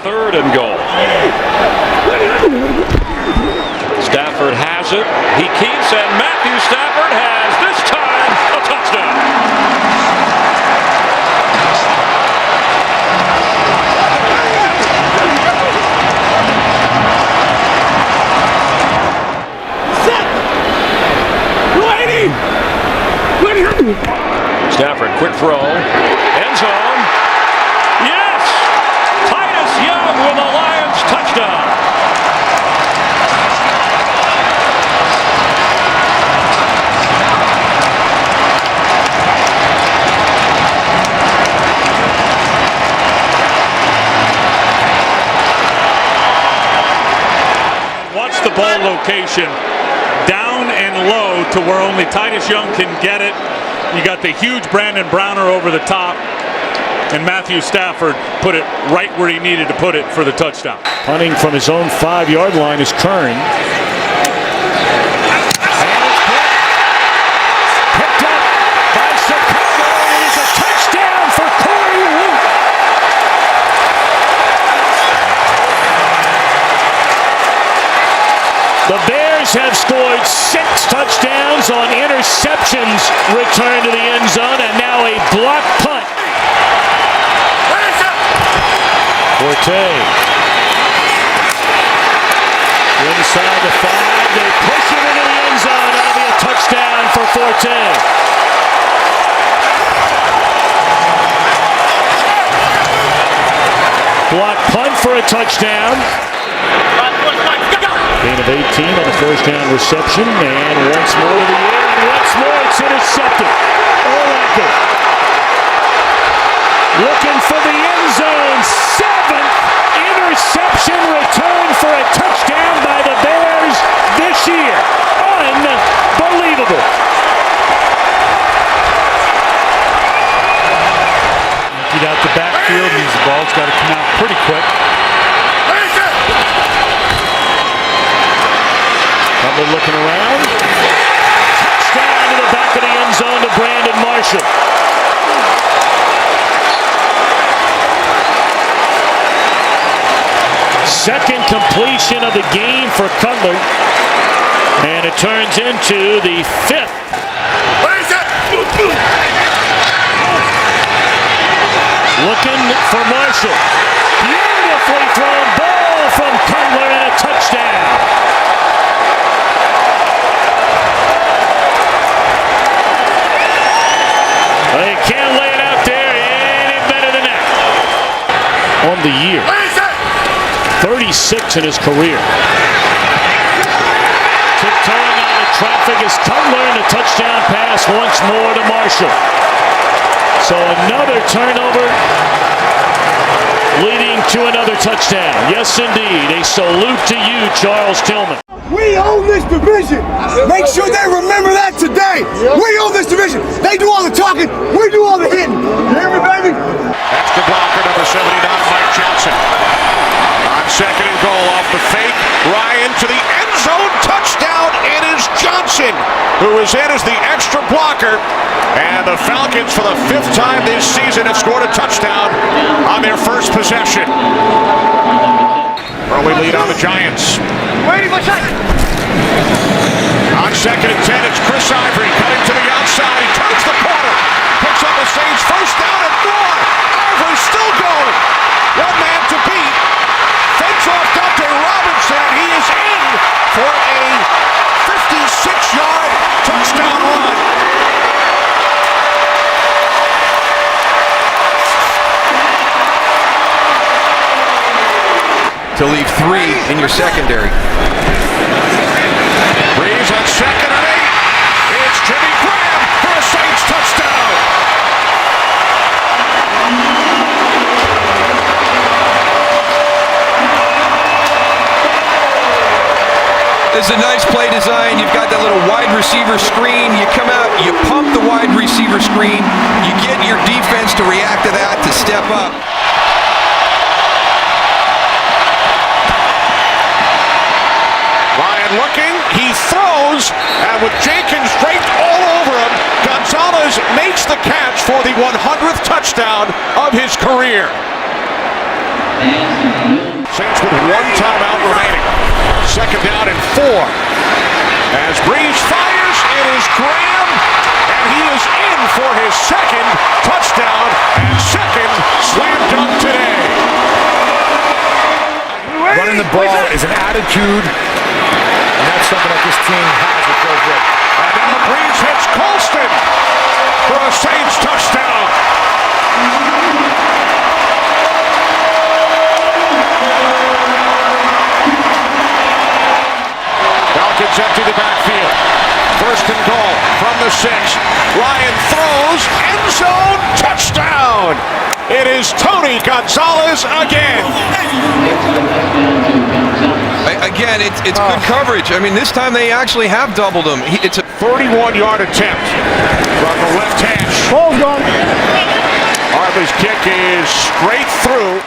Third and goal. Stafford has it. He keeps, and Matthew Stafford has, this time, a touchdown. Stafford, quick throw. End zone. Yes! Titus Young with a Lions touchdown. Watch the ball location down and low to where only Titus Young can get it. You got the huge Brandon Browner over the top, and Matthew Stafford put it right where he needed to put it for the touchdown. Punting from his own 5-yard line is Kern. Picked up by Chicago, and it is a touchdown for Corey Root. The Bears have scored 6 touchdowns on interceptions returned to the end zone, and now a block punt. Forte. Inside the 5, they push it into the end zone. That'll be a touchdown for Forte. Block punt for a touchdown. Gain of 18 on the 1st down reception, and once more to the air, and once more it's intercepted. Oracle looking for the end zone. 7th interception return for a touchdown by the Bears this year. Unbelievable. Emptied out the backfield, means the ball's got to come out pretty quick. Butler looking around. Touchdown to the back of the end zone to Brandon Marshall. Second completion of the game for Cutler. And it turns into the 5th. Looking for Marshall. Beautifully thrown ball from Cutler and a touchdown. They can't lay it out there any better than that. On the year. 36 in his career. Tiptoeing out of traffic is Cutler, and a touchdown pass once more to Marshall. So another turnover. leading to another touchdown. Yes, indeed. A salute to you, Charles Tillman. We own this division. Make sure they remember that today. We own this division. They do all the talking. We do all the hitting. You hear me, baby? Extra blocker, number 79, Mike Johnson. On second and goal off the fake. Ryan to the end zone. Touchdown. It is Johnson who is in as the extra blocker. And the Falcons, for the 5th time this season, have scored a touchdown on their first possession. Early lead on the Giants. On second and 10, it's Chris Ivory cutting to the outside. He turns the corner. Picks up the Saints first down and more. Ivory still going. One man to beat. Fends off Dante Robinson. He is in for a 56-yard touchdown run. To leave 3 in your secondary. Breeze on second and 8. It's Jimmy Graham for a Saints touchdown. This is a nice play design. You've got that little wide receiver screen. You come out, you pump the wide receiver screen. You get your defense to react to that, to step up. Looking, he throws, and with Jenkins draped all over him, Gonzalez makes the catch for the 100th touchdown of his career. Saints with 1 timeout remaining. Second down and 4. As Breeze fires, it is Graham, and he is in for his second touchdown and second slam dunk today. Running the ball is an attitude. And that's something that this team has with Joe Vick. And now Breeze hits Colston for a Saints touchdown. Falcons empty the backfield. First and goal from the 6. Ryan throws, end zone, touchdown. It is Tony Gonzalez again. Again, it's good coverage. I mean, this time they actually have doubled him. It's a 31-yard attempt from the left hash. Ball's gone. Harvey's kick is straight through.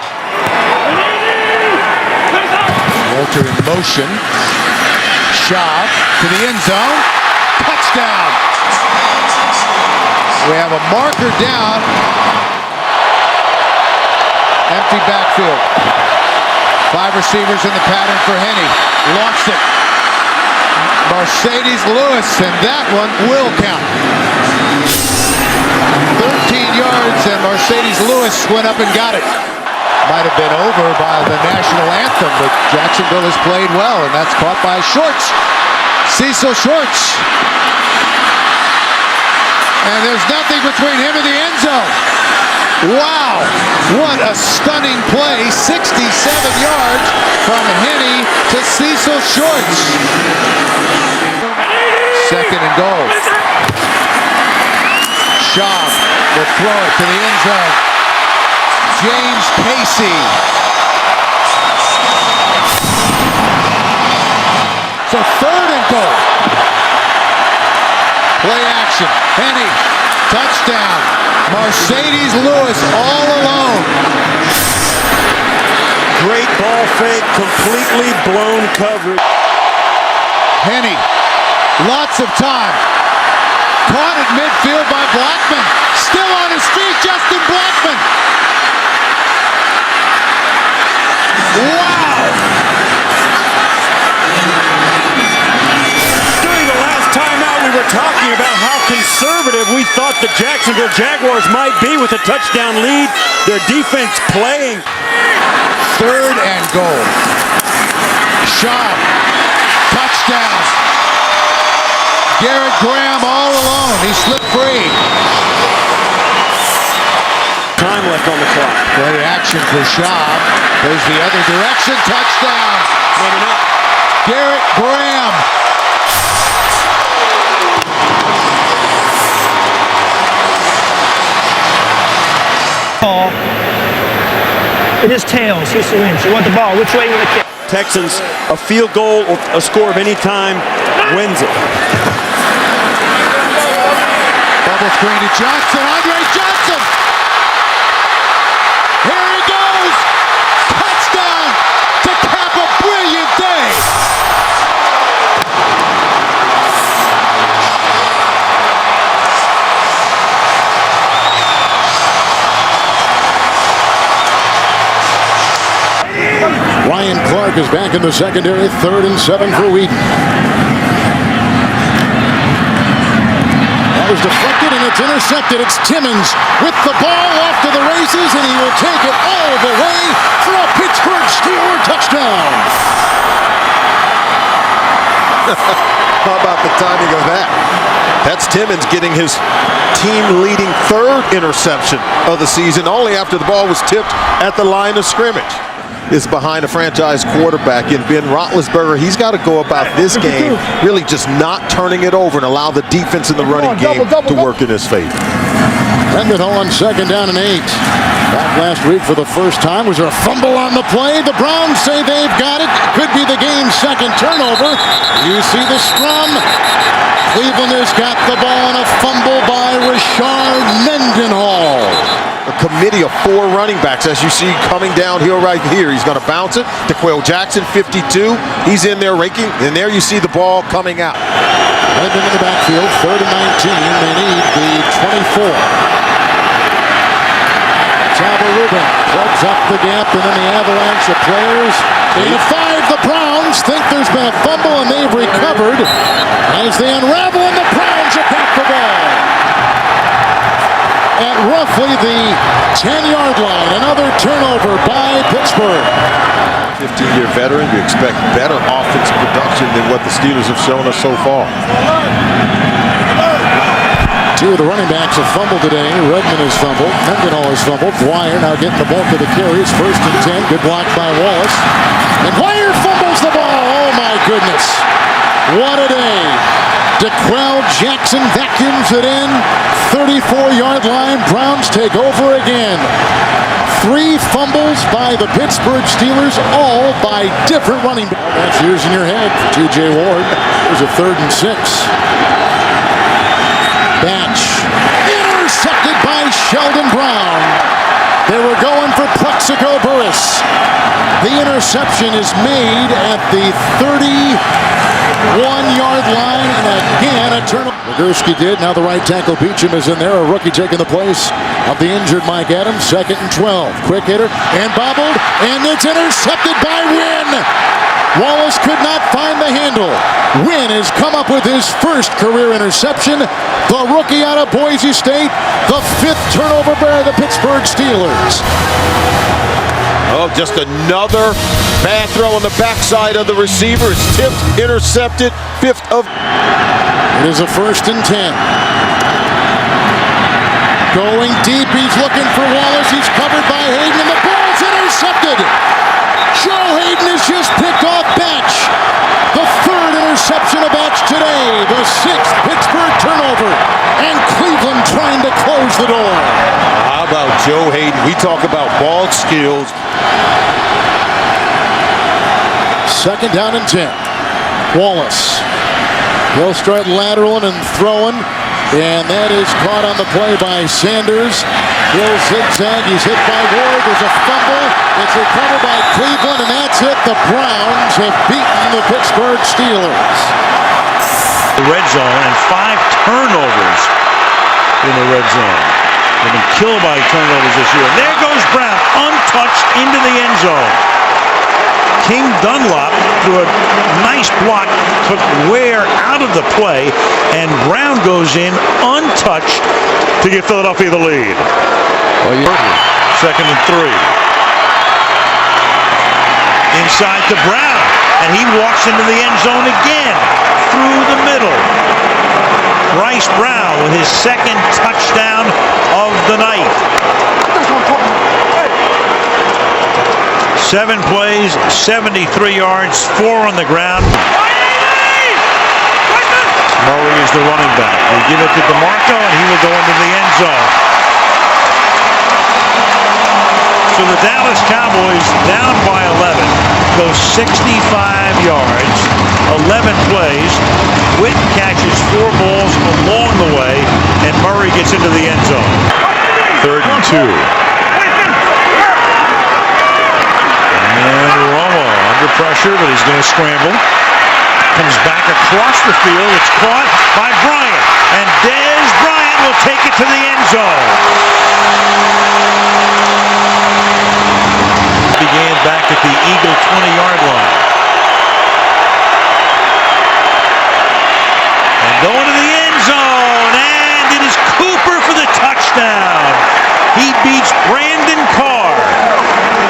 Walter in motion. Shot to the end zone. Touchdown. We have a marker down. Empty backfield. 5 receivers in the pattern for Henny. Launched it. Mercedes Lewis, and that one will count. 13 yards, and Mercedes Lewis went up and got it. Might have been over by the national anthem, but Jacksonville has played well, and that's caught by Shorts. Cecil Shorts. And there's nothing between him and the end zone. Wow, what a stunning play. 67 yards from Henny to Cecil Shorts. Second and goal. Schaub will throw it to the end zone. James Casey. So third and goal. Play action. Henny. Touchdown. Mercedes Lewis all alone. Great ball fake. Completely blown coverage. Henny. Lots of time. Caught at midfield by Blackman. Still on his feet, Justin Blackman. Wow! During the last timeout, we were talking about how conservative we thought the Jacksonville Jaguars might be with a touchdown lead. Their defense playing. Third and goal. Schaub. Touchdown. Garrett Graham all alone. He slipped free. Time left on the clock. Play action for Schaub. Goes the other direction. Touchdown. Maybe not. Garrett Graham. his tails. Houston wins. You want the ball. Which way you want to kick? Texans, a field goal or a score of any time wins it. Bubble screen to Johnson. Andre Johnson. Here he goes. Touchdown to cap a brilliant day. Ryan Clark is back in the secondary, 3rd and 7 for Wheaton. That was deflected and it's intercepted. It's Timmons with the ball off to the races, and he will take it all the way for a Pittsburgh Steeler touchdown. How about the timing of that? That's Timmons getting his team-leading 3rd interception of the season, only after the ball was tipped at the line of scrimmage. Is behind a franchise quarterback in Ben Roethlisberger. He's got to go about this game really just not turning it over and allow the defense in the running game to work in his favor. Mendenhall on 2nd down and 8. Back last week for the first time. Was there a fumble on the play? The Browns say they've got it. Could be the game's 2nd turnover. You see the scrum. Cleveland has got the ball on a fumble by Rashard Mendenhall. A committee of 4 running backs, as you see coming downhill right here. He's going to bounce it. DeQuell Jackson, 52. He's in there raking, and there you see the ball coming out. Redmond in the backfield, 3rd and 19. They need the 24. Tava Rubin plugs up the gap, and then the avalanche of players. 85, the Browns think there's been a fumble, and they've recovered as they unravel, and the Browns have got the ball at roughly the 10-yard line. Another turnover by Pittsburgh. 15-year veteran, you expect better offensive production than what the Steelers have shown us so far. 2 of the running backs have fumbled today. Redmond has fumbled. Mendenhall has fumbled. Dwyer now getting the bulk of the carries. 1st and 10. Good block by Wallace. And Dwyer fumbles the ball. Oh, my goodness. What a day. DeQuell Jackson vacuums it in. 34-yard line. Browns take over again. 3 fumbles by the Pittsburgh Steelers, all by different running backs. That's yours in your head for T.J. Ward. There's a 3rd and 6. Batch. Intercepted by Sheldon Brown. They were going for Plexico Burris. The interception is made at the 31-yard line, and again a turnover. Nagurski did. Now the right tackle Beecham is in there. A rookie taking the place of the injured Mike Adams. 2nd and 12. Quick hitter and bobbled, and it's intercepted by Wynn. Wallace could not find the handle. Wynn has come up with his 1st career interception. The rookie out of Boise State. The 5th turnover by the Pittsburgh Steelers. Oh, just another bad throw on the backside of the receiver. It's tipped, intercepted, 5th of... It is a 1st and 10. Going deep, he's looking for Wallace. He's covered by Hayden, and the ball's intercepted. Joe Hayden has just picked off Batch. The 3rd interception of Batch today. The 6th Pittsburgh turnover. And Cleveland trying to close the door. How about Joe Hayden? We talk about ball skills. 2nd down and 10. Wallace. He'll start lateraling and throwing. And that is caught on the play by Sanders. He'll zigzag. He's hit by Ward. There's a fumble. It's recovered by Cleveland, and that's it. The Browns have beaten the Pittsburgh Steelers. The red zone and 5 turnovers in the red zone. They've been killed by turnovers this year. There goes Brown, untouched into the end zone. King Dunlop, through a nice block, took Ware out of the play, and Brown goes in untouched to give Philadelphia the lead. Well, 2nd and 3. Inside to Brown, and he walks into the end zone again, through the middle. Bryce Brown with his 2nd touchdown of the night. 7 plays, 73 yards, 4 on the ground. Murray is the running back. They give it to DeMarco, and he will go into the end zone. So the Dallas Cowboys down by 11, go 65 yards, 11 plays. Witten catches 4 balls along the way, and Murray gets into the end zone. 3rd and 2. And Romo under pressure, but he's going to scramble. Comes back across the field. It's caught by Bryant. And Dez Bryant will take it to the end zone. Began back at the Eagle 20-yard line. And going to the end zone. And it is Cooper for the touchdown. He beats Brandon Carr.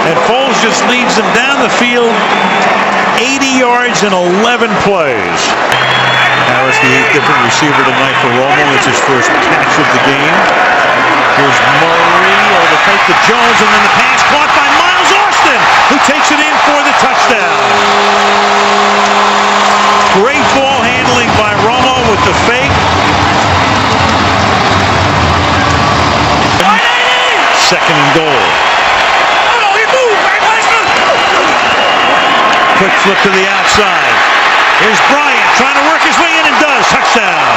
And Foles just leads them down the field 80 yards in 11 plays. Harris, the 8th different receiver tonight for Romo. It's his first catch of the game. Here's Murray over the fake to Jones, and then the pass caught by Miles Austin, who takes it in for the touchdown. Great ball handling by Romo with the fake. 2nd and goal. Quick flip to the outside. Here's Bryant trying to work his way in and does. Touchdown.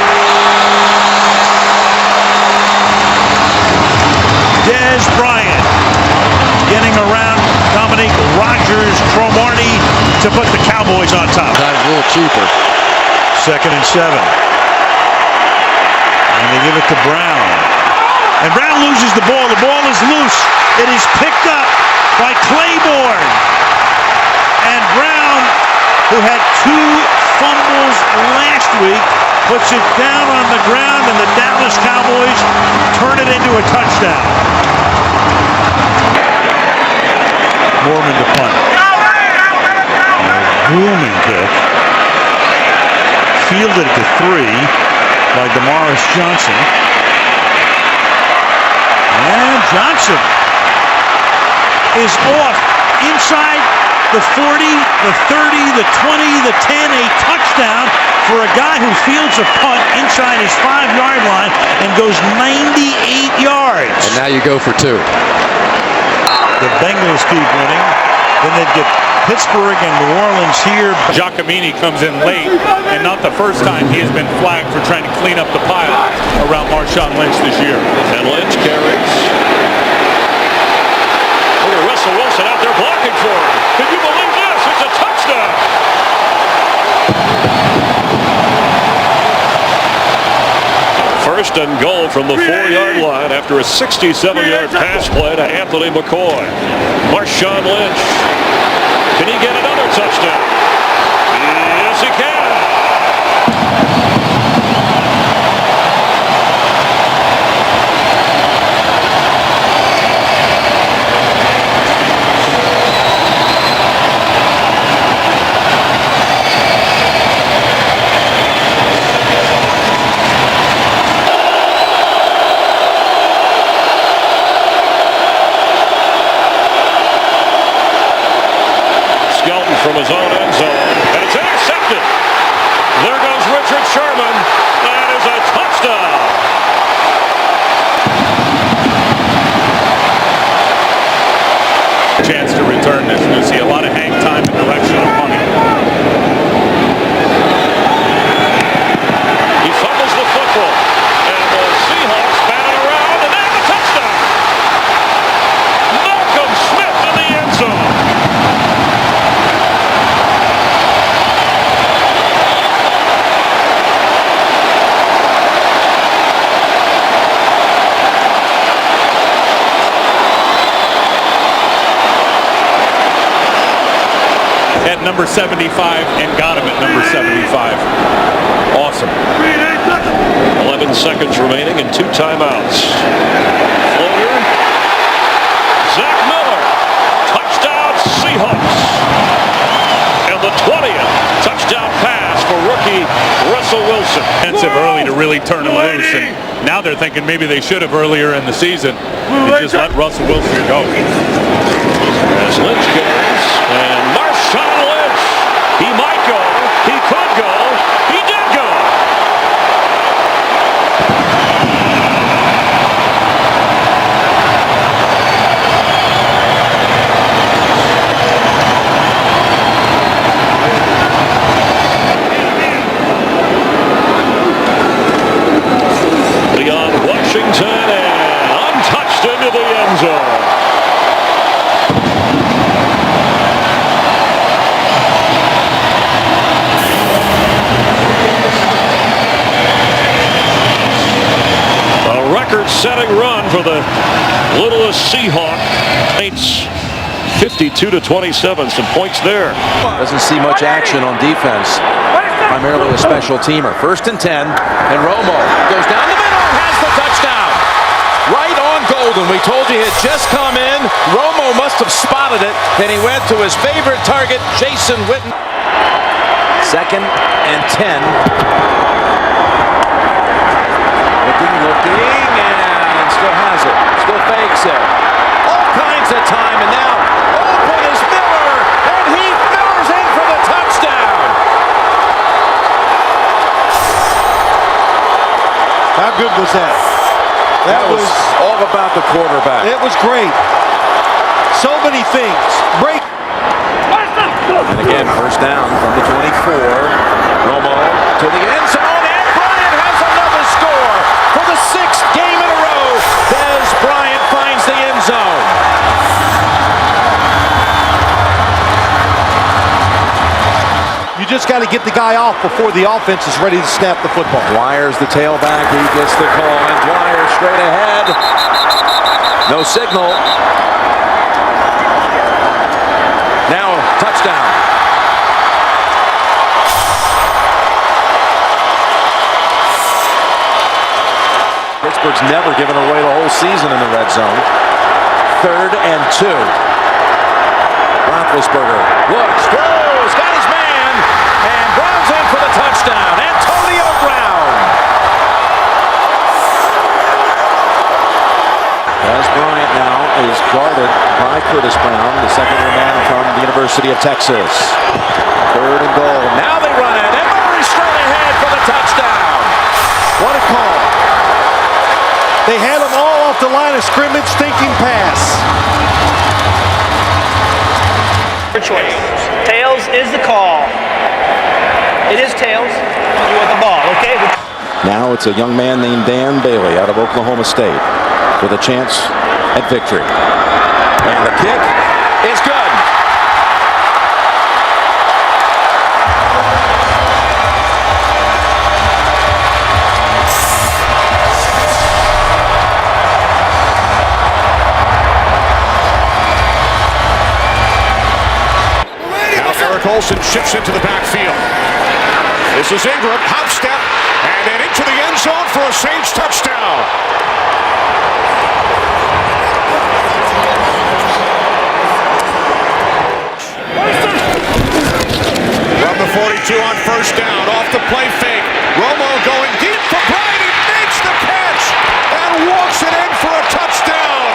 Dez Bryant getting around Dominique Rodgers-Cromartie to put the Cowboys on top. Time's a little cheaper. 2nd and 7. And they give it to Brown. And Brown loses the ball. The ball is loose. It is picked up by Claiborne. And Brown, who had 2 fumbles last week, puts it down on the ground, and the Dallas Cowboys turn it into a touchdown. Mormon to punt. Booming kick. Fielded to 3 by Damaris Johnson. And Johnson is off inside the 40, the 30, the 20, the 10, a touchdown for a guy who fields a punt inside his 5-yard line and goes 98 yards. And now you go for 2. The Bengals keep winning. Then they'd get Pittsburgh and New Orleans here. Giacomini comes in late, and not the first time he has been flagged for trying to clean up the pile around Marshawn Lynch this year. And Lynch carries. Look at Russell Wilson out there blocking for him. Can you believe this? It's a touchdown. First and goal from the 4-yard line after a 67-yard pass play to Anthony McCoy. Marshawn Lynch. Can he get another touchdown? Yes, he can. From his own end zone, and it's intercepted. There goes Richard Sherman. That is a touchdown. Chance to return this. You see a lot of hang time in direction of punting. He fumbles the football, and the Seahawks bat it around, and that's a touchdown. Malcolm Smith in the end zone. At number 75 and got him at number 75. Awesome. 11 seconds remaining and 2 timeouts. Floater. Zach Miller. Touchdown Seahawks. And the 20th touchdown pass for rookie Russell Wilson. Expensive early to really turn him loose, and now they're thinking maybe they should have earlier in the season. They just let Russell Wilson go. As Lynch goes, and Marshawn Lynch. He might go. He could go. He did go. record-setting run for the littlest Seahawk. Saints 52-27. Some points there. Doesn't see much action on defense. Primarily a special teamer. 1st and 10, and Romo goes down the middle and has the touchdown. Right on Golden. We told you he had just come in. Romo must have spotted it. Then he went to his favorite target, Jason Witten. 2nd and 10. Looking, and still has it. Still fakes it. All kinds of time, and now open is Miller, and he Miller's in for the touchdown. How good was that? That was all about the quarterback. It was great. So many things. Break. And again, 1st down from the 24. Romo to the end zone, and Bryant has another score for the 6th game in a row. Dez Bryant finds the end zone. You just got to get the guy off before the offense is ready to snap the football. Dwyer's the tailback. He gets the call, and Dwyer straight ahead. No signal. Now, touchdown. Pittsburgh's never given away the whole season in the red zone. 3rd and 2. Roethlisberger looks, throws, got his man, and Brown's in for the touchdown. Antonio Brown. Dez Bryant now is guarded by Curtis Brown, the second-year man from the University of Texas. 3rd and goal. Now they run it, and Murray straight ahead for the touchdown. What a call. They had them all off the line of scrimmage thinking pass. Your choice. Tails is the call. It is tails. You want the ball, okay? Now it's a young man named Dan Bailey out of Oklahoma State with a chance at victory. And the kick is good. Olsen shifts into the backfield. This is Ingram, hop step, and then into the end zone for a Saints touchdown. From the 42 on 1st down, off the play fake. Romo going deep for Bryant. He makes the catch and walks it in for a touchdown.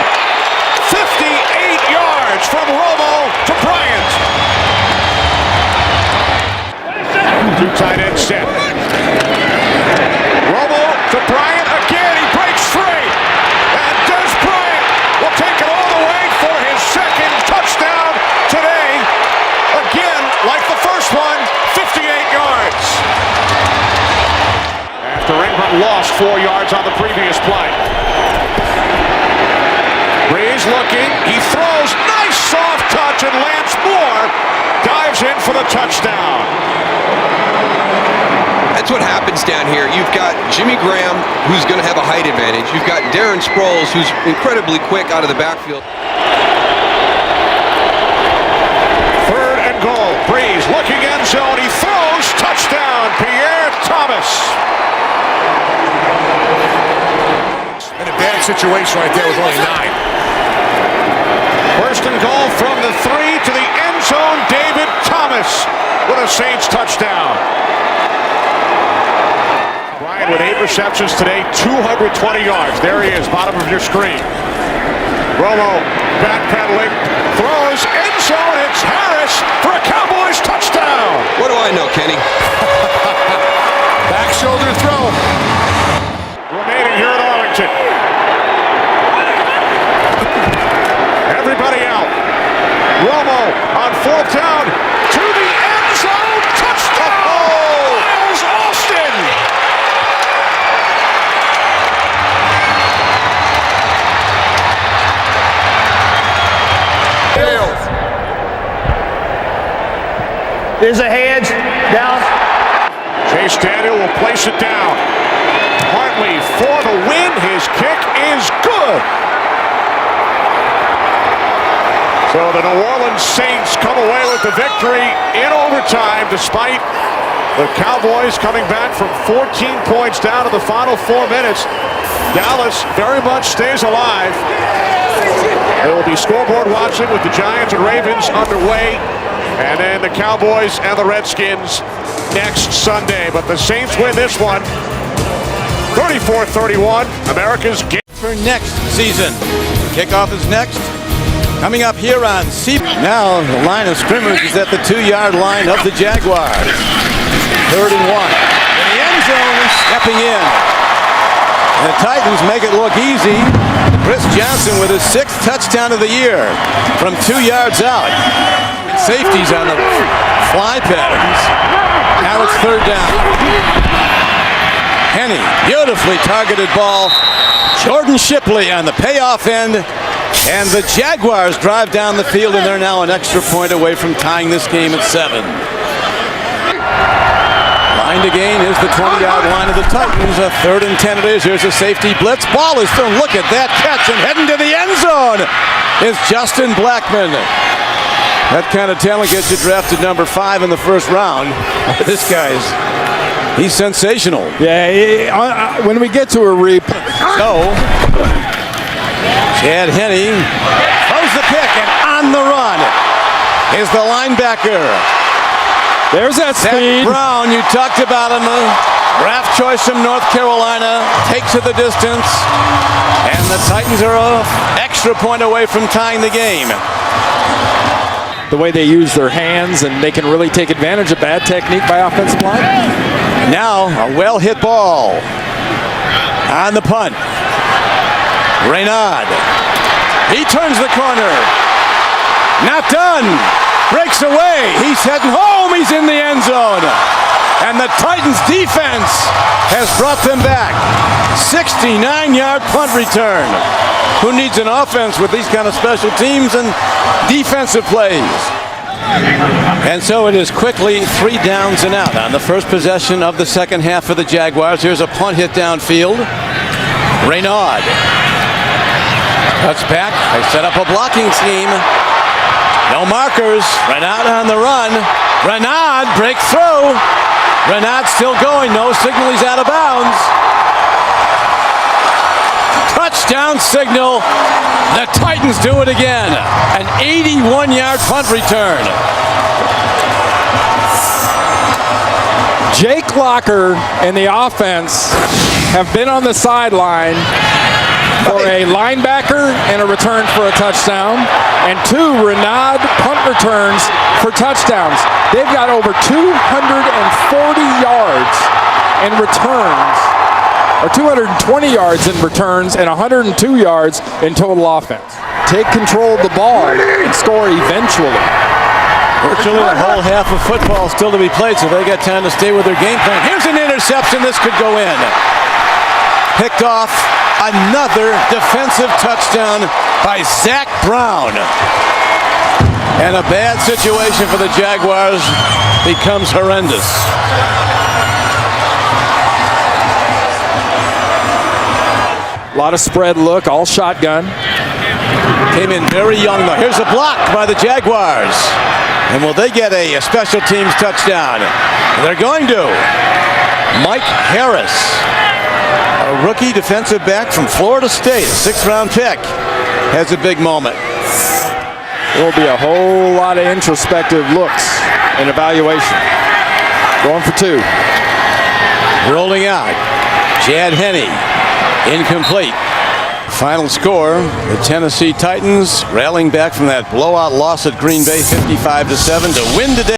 58 yards from Romo to Bryant. 2 tight end set. Romo to Bryant again. He breaks free. And Dez Bryant will take it all the way for his 2nd touchdown today. Again, like the first one, 58 yards. After Ingram lost 4 yards on the previous play. Breeze looking. He throws. Nice soft touch, and Lance Moore dives in for the touchdown. That's what happens down here. You've got Jimmy Graham, who's going to have a height advantage. You've got Darren Sproles, who's incredibly quick out of the backfield. 3rd and goal. Breeze looking end zone. He throws. Touchdown. Pierre Thomas. In a bad situation right there with only 9. 1st and goal from the 3 to the end zone. David Thomas with a Saints touchdown. Bryant with 8 receptions today, 220 yards. There he is, bottom of your screen. Romo backpedaling, throws, end zone. It's Harris for a Cowboys touchdown. What do I know, Kenny? Back shoulder throw. Remaining here at Arlington. Everybody out. Romo on 4th down to the end zone. Touchdown! Miles Austin! There's a hedge down. Chase Daniel will place it down. Hartley for the win. His kick So the New Orleans Saints come away with the victory in overtime despite the Cowboys coming back from 14 points down to the final 4 minutes. Dallas very much stays alive. There will be scoreboard watching with the Giants and Ravens underway. And then the Cowboys and the Redskins next Sunday. But the Saints win this one 34-31. America's game for next season. Kickoff is next. Coming up here on C. Now the line of scrimmage is at the 2-yard line of the Jaguars. 3rd and 1. In the end zone, stepping in. And the Titans make it look easy. Chris Johnson with his 6th touchdown of the year from 2 yards out. Safeties on the fly patterns. Now it's 3rd down. Henny, beautifully targeted ball. Jordan Shipley on the payoff end. And the Jaguars drive down the field, and they're now an extra point away from tying this game at 7. Line to gain is the 20-yard line of the Titans. A 3rd and 10 it is. Here's a safety blitz. Ball is thrown. Look at that catch, and heading to the end zone is Justin Blackmon. That kind of talent gets you drafted number 5 in the 1st round. This he's sensational. Yeah, when we get to a replay. So, Chad Henne throws the pick, and on the run is the linebacker. There's that speed. Zach Brown, you talked about him, draft choice from North Carolina, takes it the distance, and the Titans are an extra point away from tying the game. The way they use their hands, and they can really take advantage of bad technique by offensive line. Now a well-hit ball on the punt. Reynaud, he turns the corner. Not done. Breaks away. He's heading home. He's in the end zone. And the Titans defense has brought them back. 69-yard punt return. Who needs an offense with these kind of special teams and defensive plays? And so it is quickly 3 downs and out on the first possession of the second half for the Jaguars. Here's a punt hit downfield. Reynaud cuts back. They set up a blocking scheme. No markers. Reynaud on the run. Reynaud breaks through. Reynaud still going. No signal. He's out of bounds. Touchdown signal. The Titans do it again. An 81-yard punt return. Jake Locker and the offense have been on the sideline for a linebacker and a return for a touchdown, and 2 Reynaud punt returns for touchdowns. They've got over 240 yards in returns, or 220 yards in returns, and 102 yards in total offense. Take control of the ball and score eventually. Virtually a whole half of football still to be played, so they got time to stay with their game plan. Here's an interception. This could go in. Picked off. Another defensive touchdown by Zach Brown. And a bad situation for the Jaguars becomes horrendous. A lot of spread look, all shotgun. Came in very young though. Here's a block by the Jaguars. And will they get a special teams touchdown? They're going to. Mike Harris, a rookie defensive back from Florida State, a 6th-round pick, has a big moment. There will be a whole lot of introspective looks and evaluation. Going for 2. Rolling out. Chad Henne, incomplete. Final score, the Tennessee Titans rallying back from that blowout loss at Green Bay, 55-7, to win today.